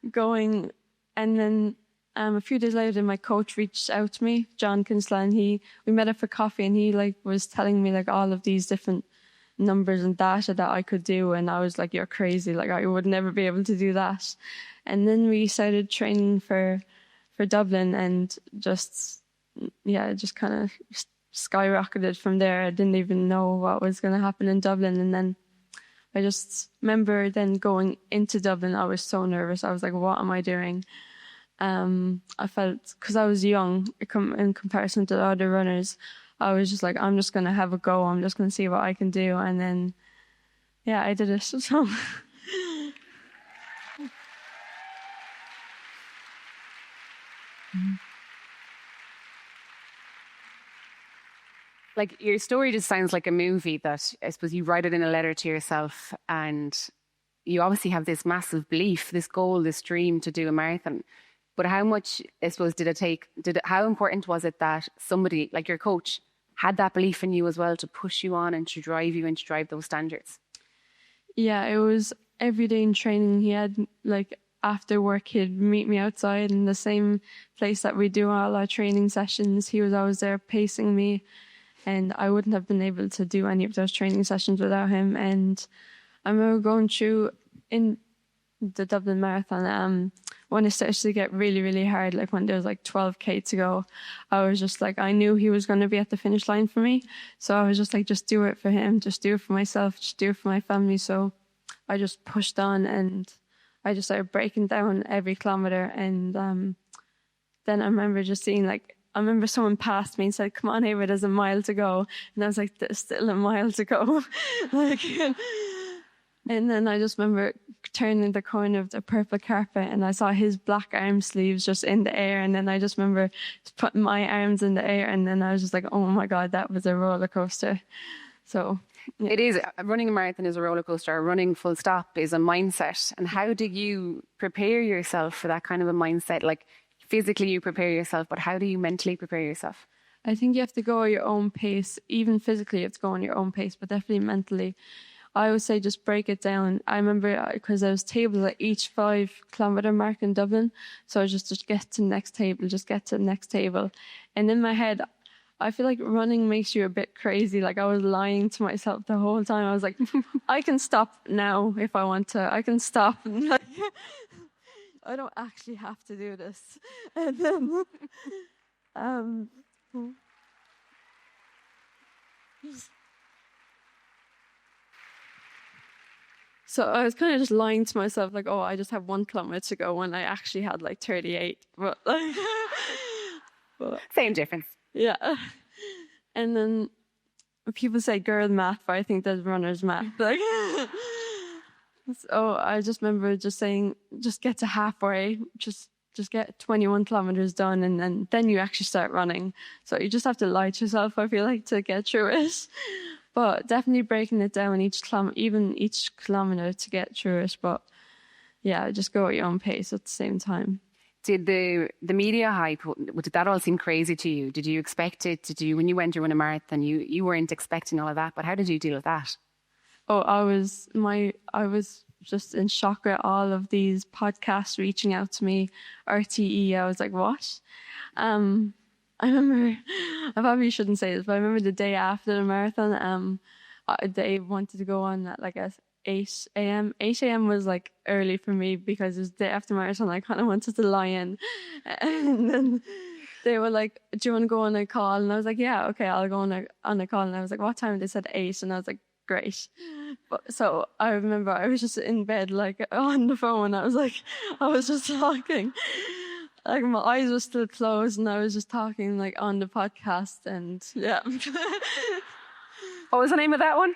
going. And then a few days later, my coach reached out to me, John Kinsella, and we met up for coffee, and he like was telling me like all of these different numbers and data that I could do, and I was like, you're crazy, like I would never be able to do that. And then we started training for Dublin, and just kind of skyrocketed from there. I didn't even know what was going to happen in Dublin. And then I just remember then going into Dublin, I was so nervous. I was like, what am I doing? I felt, because I was young in comparison to the other runners, I was just like, I'm just going to have a go. I'm just going to see what I can do. And then, yeah, I did it. So. Like, your story just sounds like a movie that I suppose you write it in a letter to yourself, and you obviously have this massive belief, this goal, this dream to do a marathon. But how much, I suppose, how important was it that somebody like your coach had that belief in you as well to push you on and to drive you and to drive those standards? Yeah, it was every day in training. He had, like, after work, he'd meet me outside in the same place that we do all our training sessions. He was always there pacing me, and I wouldn't have been able to do any of those training sessions without him. And I remember going through in the Dublin Marathon, when it started to get really, really hard, like when there was like 12K to go, I was just like, I knew he was going to be at the finish line for me. So I was just like, just do it for him, just do it for myself, just do it for my family. So I just pushed on, and I just started breaking down every kilometer. And then I remember just seeing, like, I remember someone passed me and said, come on, Ava, there's a mile to go. And I was like, there's still a mile to go. Like, and then I just remember turning the corner of the purple carpet, and I saw his black arm sleeves just in the air. And then I just remember just putting my arms in the air, and then I was just like, oh my God, that was a roller coaster. So yeah. It is. Running a marathon is a roller coaster. Running full stop is a mindset. And how do you prepare yourself for that kind of a mindset? Like, physically you prepare yourself, but how do you mentally prepare yourself? I think you have to go at your own pace. Even physically, you have to go on your own pace, but definitely mentally. I would say just break it down. I remember because I was tabled at each 5 kilometer mark in Dublin. So I just get to the next table, just get to the next table. And in my head, I feel like running makes you a bit crazy. Like, I was lying to myself the whole time. I was like, I can stop now if I want to. I can stop. Like, I don't actually have to do this. And then, so I was kind of just lying to myself, like, oh, I just have 1 kilometer to go, when I actually had like 38. But, like, same difference. Yeah. And then people say girl math, but I think there's runner's math. Like, so I just remember just saying, just get to halfway, just get 21 kilometers done, and then you actually start running. So you just have to lie to yourself, I feel like, to get through it. But definitely breaking it down each kilometer to get through it. But yeah, just go at your own pace at the same time. Did the media hype, did that all seem crazy to you? Did you expect it? When you went to run a marathon, you weren't expecting all of that, but how did you deal with that? Oh, I was just in shock at all of these podcasts reaching out to me, RTE. I was like, what? I remember, I probably shouldn't say this, but I remember the day after the marathon, they wanted to go on at like 8 a.m. 8 a.m. was like early for me because it was the day after marathon. I kind of wanted to lie in. And then they were like, do you want to go on a call? And I was like, yeah, okay, I'll go on a call. And I was like, what time? They said 8. And I was like, great. So I remember I was just in bed, like on the phone. I was just talking. Like, my eyes were still closed, and I was just talking like on the podcast. And yeah. What was the name of that one?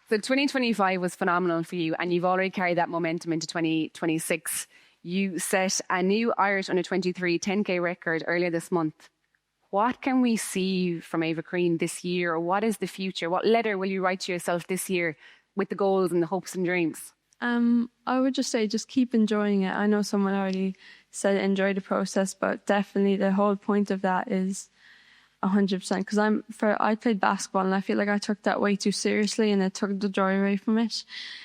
So 2025 was phenomenal for you, and you've already carried that momentum into 2026. You set a new Irish under-23 10K record earlier this month. What can we see from Ava Crean this year, or what is the future? What letter will you write to yourself this year with the goals and the hopes and dreams? I would just say just keep enjoying it. I know someone already said enjoy the process, but definitely the whole point of that is 100%. Because I played basketball and I feel like I took that way too seriously and it took the joy away from it.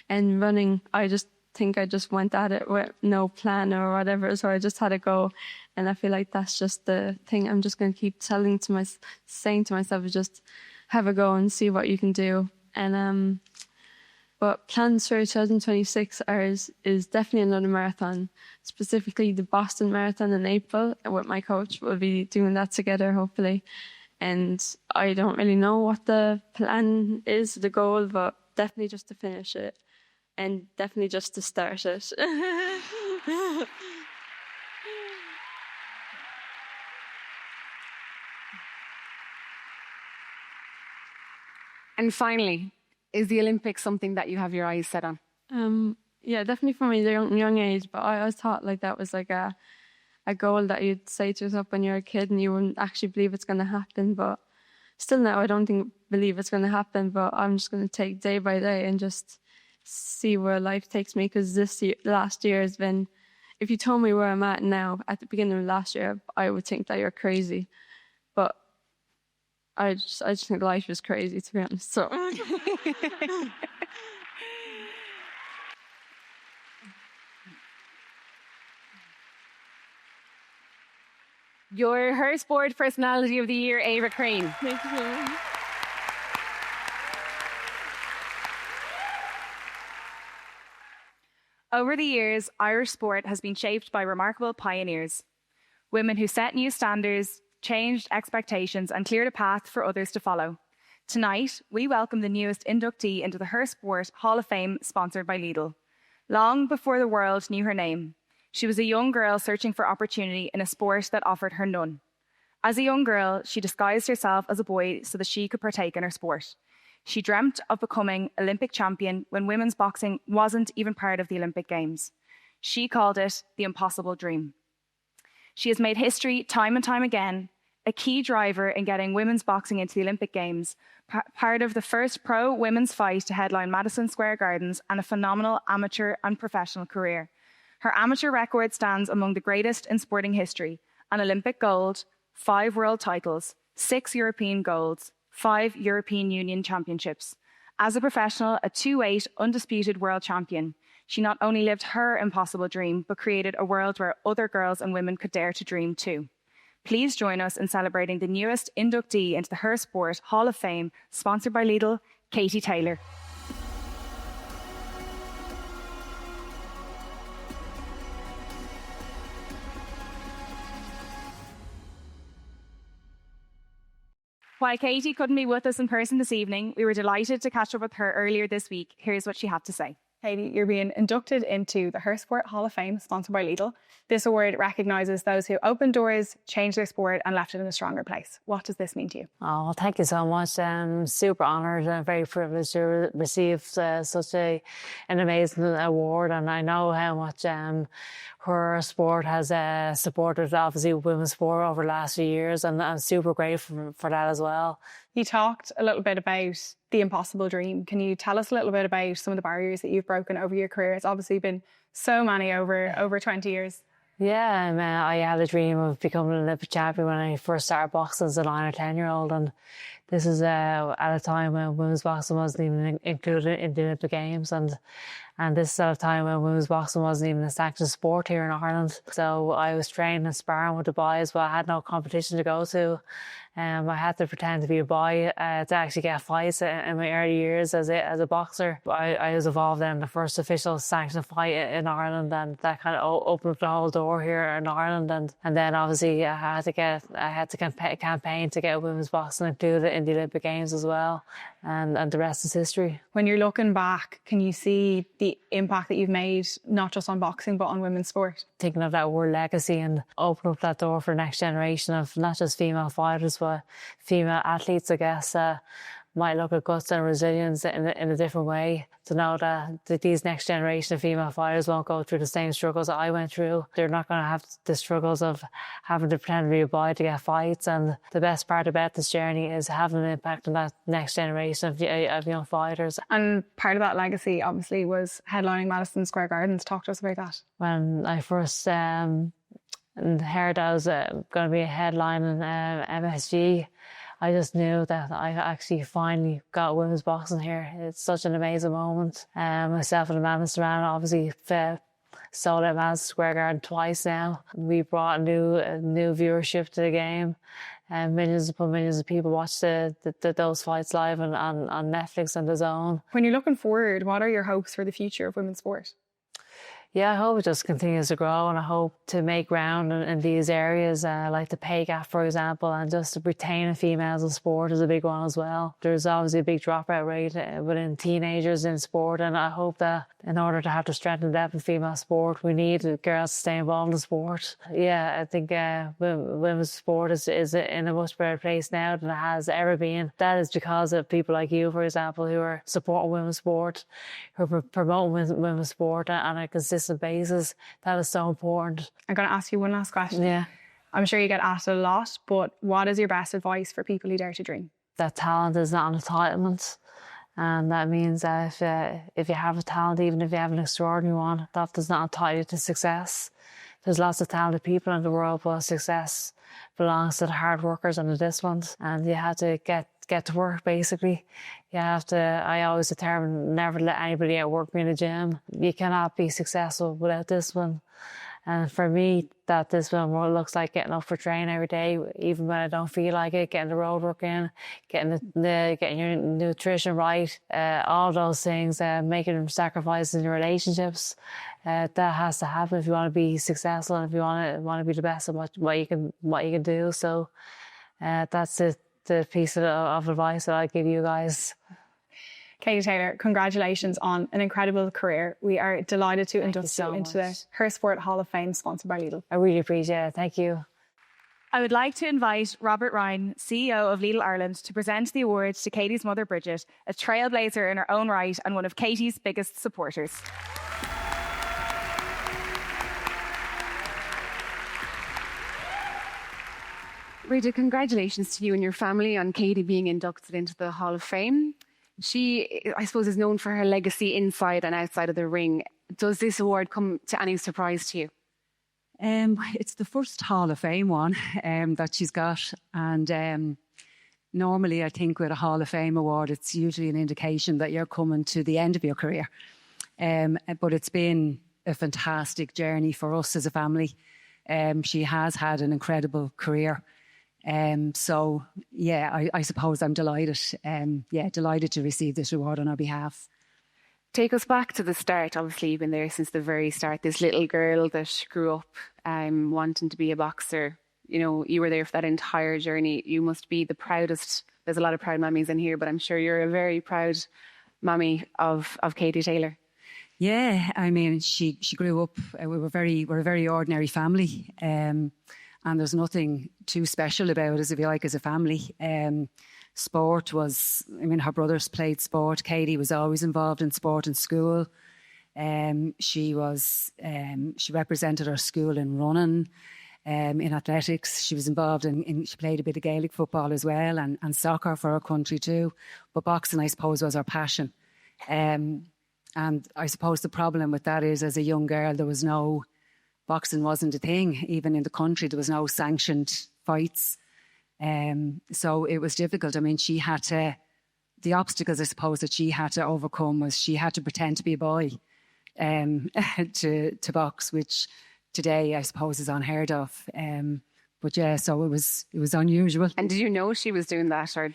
And running, I just think I just went at it with no plan or whatever, so I just had to go. And I feel like that's just the thing I'm just going to keep saying to myself is just have a go and see what you can do. And but plans for 2026 is definitely another marathon, specifically the Boston Marathon in April. With my coach, we'll be doing that together, hopefully. And I don't really know what the plan is, the goal, but definitely just to finish it. And definitely just to start it. And finally, is the Olympics something that you have your eyes set on? Yeah, definitely from a young age. But I always thought like that was like a goal that you'd say to yourself when you're a kid and you wouldn't actually believe it's going to happen. But still now, I don't believe it's going to happen. But I'm just going to take day by day and just see where life takes me, because last year has been, if you told me where I'm at now at the beginning of last year, I would think that you're crazy. But I just think life is crazy, to be honest. So Your Her Sport Personality of the Year, Ava Crean. Thank you. Over the years, Irish sport has been shaped by remarkable pioneers, women who set new standards, changed expectations, and cleared a path for others to follow. Tonight, we welcome the newest inductee into the Her Sport Hall of Fame, sponsored by Lidl. Long before the world knew her name, she was a young girl searching for opportunity in a sport that offered her none. As a young girl, she disguised herself as a boy so that she could partake in her sport. She dreamt of becoming Olympic champion when women's boxing wasn't even part of the Olympic Games. She called it the impossible dream. She has made history time and time again, a key driver in getting women's boxing into the Olympic Games, part of the first pro women's fight to headline Madison Square Gardens, and a phenomenal amateur and professional career. Her amateur record stands among the greatest in sporting history: an Olympic gold, 5 world titles, 6 European golds, 5 European Union championships. As a professional, a 2-8 undisputed world champion, she not only lived her impossible dream, but created a world where other girls and women could dare to dream too. Please join us in celebrating the newest inductee into the Her Sport Hall of Fame, sponsored by Lidl, Katie Taylor. While Katie couldn't be with us in person this evening, we were delighted to catch up with her earlier this week. Here's what she had to say. Katie, you're being inducted into the Her Sport Hall of Fame, sponsored by Lidl. This award recognises those who opened doors, changed their sport and left it in a stronger place. What does this mean to you? Oh, well, thank you so much. I'm super honoured and very privileged to receive such an amazing award. And I know how much her sport has supported, obviously, women's sport over the last few years. And I'm super grateful for that as well. You talked a little bit about the impossible dream. Can you tell us a little bit about some of the barriers that you've broken over your career? It's obviously been so many over 20 years. Yeah, I had a dream of becoming an Olympic champion when I first started boxing as a 9 or 10-year-old. And this is at a time when women's boxing wasn't even included in the Olympic Games. And this is at a time when women's boxing wasn't even a sanctioned sport here in Ireland. So I was training and sparring with the boys, but I had no competition to go to. I had to pretend to be a boy to actually get fights in my early years as a boxer. I was involved in the first official sanctioned fight in Ireland, and that kind of opened up the whole door here in Ireland. And then obviously I had to campaign to get women's boxing included in the Olympic Games as well. And the rest is history. When you're looking back, can you see the impact that you've made, not just on boxing, but on women's sport? Thinking of that word legacy and open up that door for the next generation of not just female fighters, but female athletes, I guess, might look at guts and resilience in a different way. To know that these next generation of female fighters won't go through the same struggles that I went through. They're not going to have the struggles of having to pretend to be a boy to get fights. And the best part about this journey is having an impact on that next generation of young fighters. And part of that legacy, obviously, was headlining Madison Square Gardens. Talk to us about that. When I first and heard I was going to be a headline in MSG, I just knew that I actually finally got women's boxing here. It's such an amazing moment. Myself and Amanda Duran obviously sold out Madison Square Garden twice now. We brought a new viewership to the game, and millions of people watch those fights live on Netflix and DAZN. When you're looking forward, what are your hopes for the future of women's sport? Yeah, I hope it just continues to grow, and I hope to make ground in these areas, like the pay gap, for example, and just to retain females in sport is a big one as well. There's obviously a big dropout rate within teenagers in sport, and I hope that in order to have to strengthen depth in female sport, we need girls to stay involved in sport. Yeah, I think women's sport is in a much better place now than it has ever been. That is because of people like you, for example, who are supporting women's sport, who are promoting women's sport on a consistent basis. That is so important. I'm going to ask you one last question. Yeah. I'm sure you get asked a lot, but what is your best advice for people who dare to dream? That talent is not an entitlement. And that means that if you have a talent, even if you have an extraordinary one, that does not entitle you to success. There's lots of talented people in the world, but success belongs to the hard workers and the disciplines. And you have to get to work, basically. You have to, I always determine never to let anybody outwork me in the gym. You cannot be successful without discipline. And for me, that discipline looks like getting up for training every day, even when I don't feel like it, getting the road work in, getting your nutrition right, all those things, making sacrifices in your relationships. That has to happen if you want to be successful and if you want to be the best at what you can do. So that's the piece of advice that I give you guys. Katie Taylor, congratulations on an incredible career. We are delighted to induct you into the Her Sport Hall of Fame sponsored by Lidl. I really appreciate it. Thank you. I would like to invite Robert Ryan, CEO of Lidl Ireland, to present the awards to Katie's mother, Bridget, a trailblazer in her own right and one of Katie's biggest supporters. Bridget, congratulations to you and your family on Katie being inducted into the Hall of Fame. She, I suppose, is known for her legacy inside and outside of the ring. Does this award come to any surprise to you? It's the first Hall of Fame one that she's got. And normally, I think with a Hall of Fame award, it's usually an indication that you're coming to the end of your career. But it's been a fantastic journey for us as a family. She has had an incredible career. So, yeah, I suppose I'm delighted. Delighted to receive this award on our behalf. Take us back to the start. Obviously, you've been there since the very start. This little girl that grew up wanting to be a boxer. You know, you were there for that entire journey. You must be the proudest. There's a lot of proud mummies in here, but I'm sure you're a very proud mummy of Katie Taylor. Yeah, I mean, she grew up. We're a very ordinary family. And there's nothing too special about us, if you like, as a family. Sport was, I mean, her brothers played sport. Katie was always involved in sport in school. She represented her school in running, in athletics. She was involved she played a bit of Gaelic football as well and soccer for her country too. But boxing, I suppose, was her passion. And I suppose the problem with that is, as a young girl, boxing wasn't a thing. Even in the country, there was no sanctioned fights. So it was difficult. I mean, the obstacles, I suppose, that she had to overcome was she had to pretend to be a boy to box, which today, I suppose, is unheard of. But yeah, so it was unusual. And did you know she was doing that, or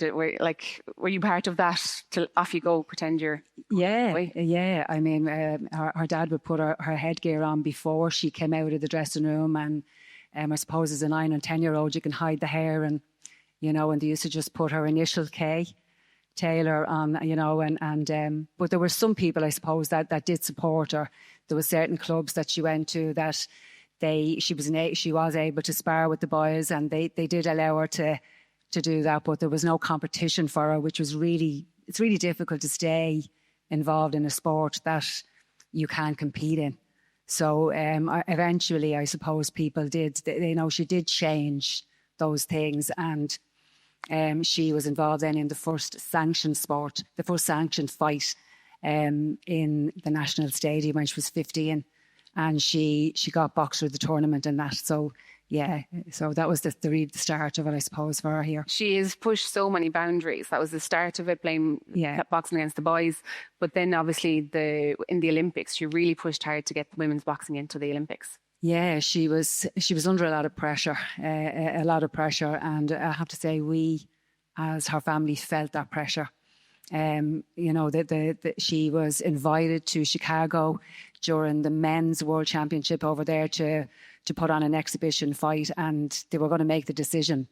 were you part of that? Till off you go, pretend you're. Yeah. I mean, her dad would put her headgear on before she came out of the dressing room, and I suppose as a 9 and 10-year-old, you can hide the hair, and and they used to just put her initial K, Taylor, on, but there were some people, I suppose, that did support her. There were certain clubs that she went to that. She was able to spar with the boys, and they did allow her to do that, but there was no competition for her, which was it's really difficult to stay involved in a sport that you can't compete in. So eventually, I suppose people did. She did change those things, and she was involved then in the first sanctioned sport, the first sanctioned fight in the National Stadium when she was 15. and she got boxer of the tournament and that. So yeah, so that was the start of it, I suppose, for her here. She has pushed so many boundaries. That was the start of it, playing boxing against the boys. But then obviously in the Olympics, she really pushed hard to get women's boxing into the Olympics. Yeah, she was under a lot of pressure, and I have to say we, as her family, felt that pressure. You know, she was invited to Chicago during the men's world championship over there to put on an exhibition fight, and they were going to make the decision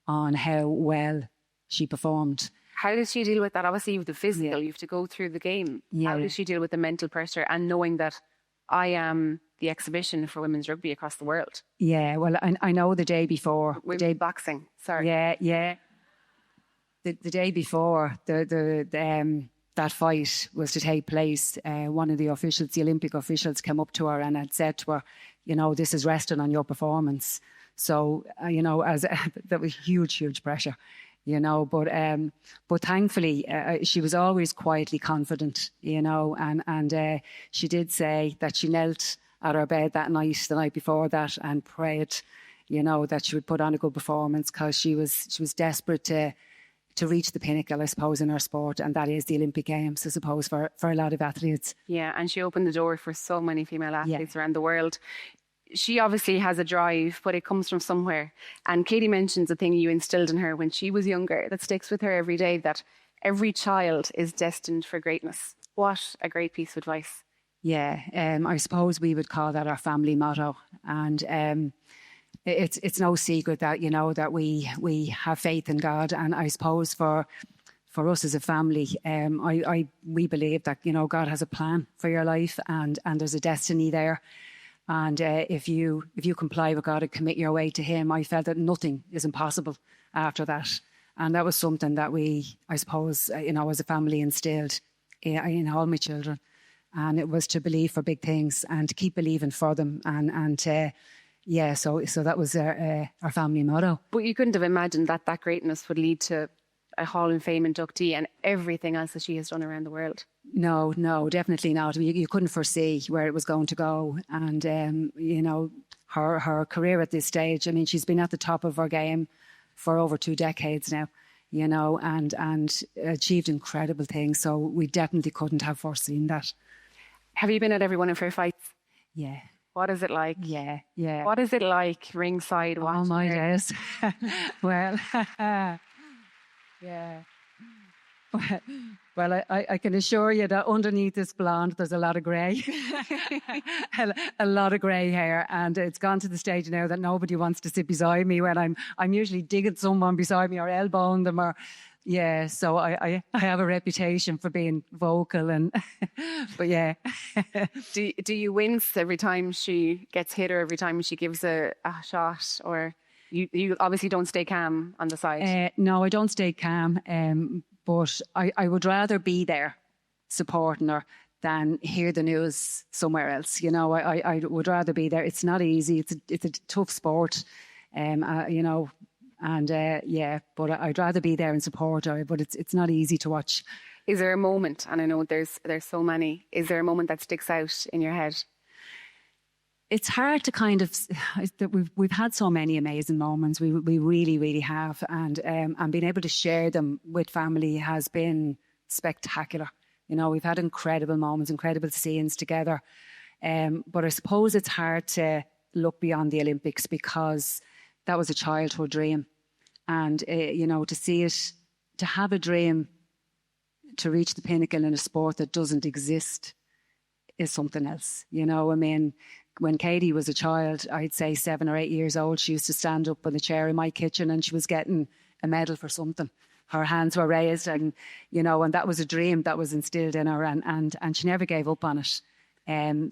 on how well she performed. How did she deal with that? Obviously, you have the physical, you have to go through the game. Yeah. How did she deal with the mental pressure and knowing that I am the exhibition for women's rugby across the world? Yeah, well, I know the day before. Boxing, sorry. Yeah. The day before that fight was to take place, one of the officials, the Olympic officials, came up to her and had said to her, you know, this is resting on your performance. So, you know, that was huge pressure, you know. But thankfully, she was always quietly confident, you know, and she did say that she knelt at her bed the night before that, and prayed, you know, that she would put on a good performance, because she was desperate to reach the pinnacle, I suppose, in her sport, and that is the Olympic Games, I suppose, for a lot of athletes. Yeah, and she opened the door for so many female athletes around the world. She obviously has a drive, but it comes from somewhere. And Katie mentions a thing you instilled in her when she was younger that sticks with her every day, that every child is destined for greatness. What a great piece of advice. Yeah, I suppose we would call that our family motto. And it's no secret that, you know, that we have faith in God. And I suppose for us as a family, we believe that, you know, God has a plan for your life, and there's a destiny there. And if you comply with God and commit your way to Him, I felt that nothing is impossible after that. And that was something that we, I suppose, you know, as a family instilled in all my children. And it was to believe for big things and to keep believing for them. Yeah, so that was our family motto. But you couldn't have imagined that greatness would lead to a Hall of Fame inductee and everything else that she has done around the world. No, definitely not. You couldn't foresee where it was going to go. And, you know, her career at this stage, I mean, she's been at the top of her game for over 2 decades now, you know, and achieved incredible things. So we definitely couldn't have foreseen that. Have you been at every one of her fights? Yeah. What is it like? Yeah. What is it like ringside watching? Oh my days. Well, yeah. Well, I can assure you that underneath this blonde, there's a lot of grey, a lot of grey hair, and it's gone to the stage now that nobody wants to sit beside me when I'm usually digging someone beside me or elbowing them, or yeah. So I have a reputation for being vocal, and but yeah. Do you wince every time she gets hit or every time she gives a shot, or you obviously don't stay calm on the side? No, I don't stay calm. But I would rather be there supporting her than hear the news somewhere else. You know, I would rather be there. It's not easy. It's a tough sport, you know, and yeah. But I'd rather be there and support her. But it's not easy to watch. Is there a moment? And I know there's so many. Is there a moment that sticks out in your head? It's hard to kind of, we've had so many amazing moments. We really have, and being able to share them with family has been spectacular. You know, we've had incredible moments, incredible scenes together. But I suppose it's hard to look beyond the Olympics, because that was a childhood dream, and you know, to see it, to have a dream to reach the pinnacle in a sport that doesn't exist is something else. You know, I mean, when Katie was a child, I'd say 7 or 8 years old, she used to stand up on the chair in my kitchen and she was getting a medal for something. Her hands were raised, and, you know, and that was a dream that was instilled in her, and she never gave up on it.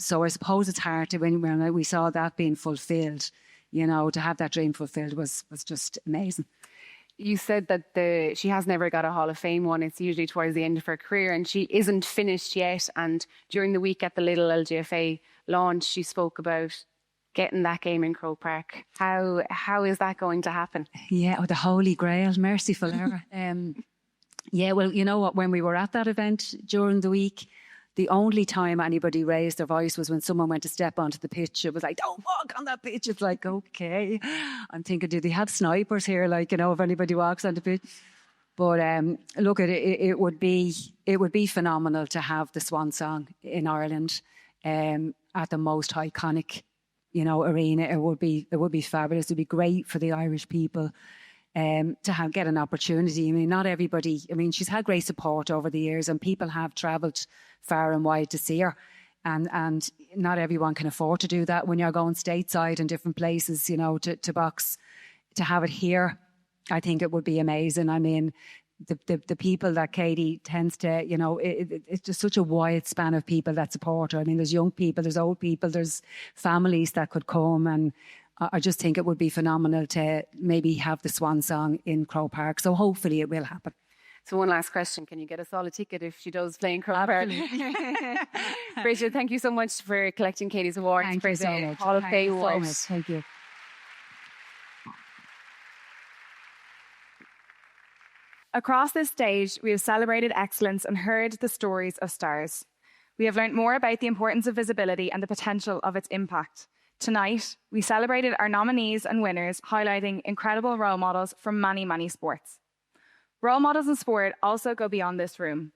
So I suppose it's hard to, when we saw that being fulfilled, you know, to have that dream fulfilled was just amazing. You said that she has never got a Hall of Fame one. It's usually towards the end of her career, and she isn't finished yet. And during the week at the Lidl LGFA launch, she spoke about getting that game in Croke Park. How is that going to happen? Yeah, the Holy Grail, merciful error. Yeah, well, you know what? When we were at that event during the week, The only time anybody raised their voice was when someone went to step onto the pitch. It was like, don't walk on that pitch. It's like, okay. I'm thinking, do they have snipers here? Like, you know, if anybody walks on the pitch. But look, it would be phenomenal to have the Swan Song in Ireland at the most iconic, you know, arena. It would be fabulous. It would be great for the Irish people to get an opportunity. I mean, not everybody. I mean, she's had great support over the years, and people have travelled far and wide to see her. And not everyone can afford to do that when you're going stateside in different places, you know, to box. To have it here, I think it would be amazing. I mean, the people that Katie tends to, you know, it's just such a wide span of people that support her. I mean, there's young people, there's old people, there's families that could come, and I just think it would be phenomenal to maybe have the Swan Song in Croke Park. So hopefully it will happen. So one last question. Can you get us all a ticket if she does play in Croke Park? Bridget, thank you so much for collecting Katie's award. Thank you so much. Hall of Fame award. Thank you. Across this stage, we have celebrated excellence and heard the stories of stars. We have learned more about the importance of visibility and the potential of its impact. Tonight, we celebrated our nominees and winners, highlighting incredible role models from many, many sports. Role models in sport also go beyond this room.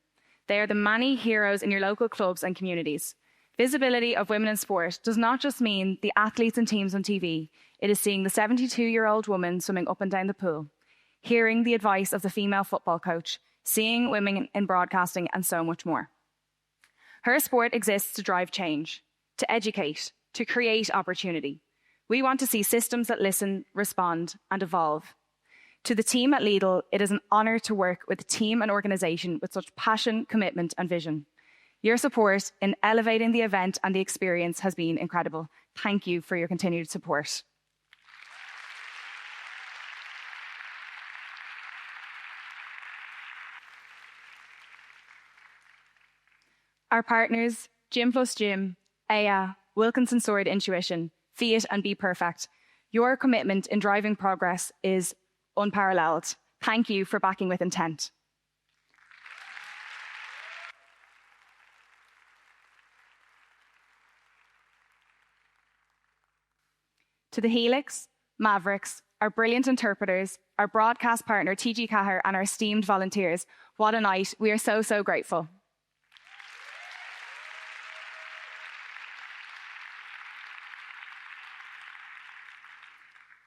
They are the many heroes in your local clubs and communities. Visibility of women in sport does not just mean the athletes and teams on TV. It is seeing the 72-year-old woman swimming up and down the pool, hearing the advice of the female football coach, seeing women in broadcasting, and so much more. Her sport exists to drive change, to educate, to create opportunity. We want to see systems that listen, respond, and evolve. To the team at Lidl, it is an honour to work with a team and organisation with such passion, commitment, and vision. Your support in elevating the event and the experience has been incredible. Thank you for your continued support. Our partners, Gym Plus Gym, Aya, Wilkinson Sword Intuition, Fiat and Be Perfect. Your commitment in driving progress is unparalleled. Thank you for backing with intent. To the Helix, Mavericks, our brilliant interpreters, our broadcast partner TG Maher, and our esteemed volunteers, what a night. We are so, so grateful.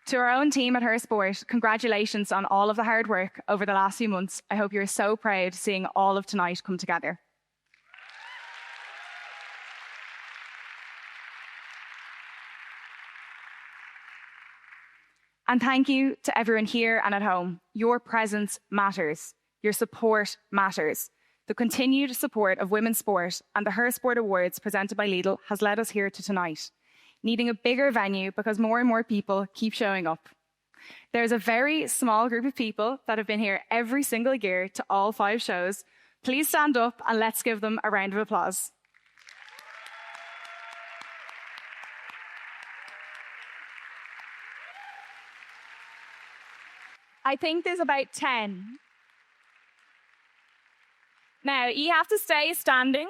To our own team at Her Sport, congratulations on all of the hard work over the last few months. I hope you're so proud seeing all of tonight come together. And thank you to everyone here and at home. Your presence matters. Your support matters. The continued support of women's sport and the Her Sport Awards presented by Lidl has led us here to tonight, needing a bigger venue because more and more people keep showing up. There's a very small group of people that have been here every single year to all 5 shows. Please stand up and let's give them a round of applause. I think there's about 10. Now, you have to stay standing.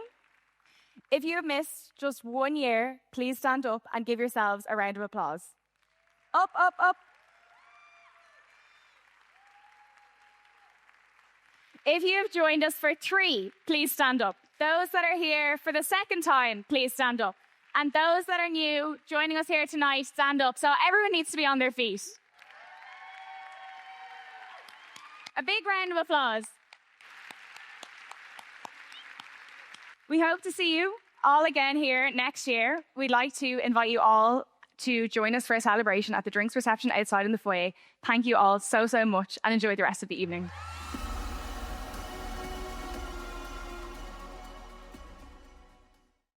If you have missed just 1 year, please stand up and give yourselves a round of applause. Up, up, up. If you have joined us for 3, please stand up. Those that are here for the second time, please stand up. And those that are new, joining us here tonight, stand up. So everyone needs to be on their feet. A big round of applause. We hope to see you all again here next year. We'd like to invite you all to join us for a celebration at the drinks reception outside in the foyer. Thank you all so, so much and enjoy the rest of the evening.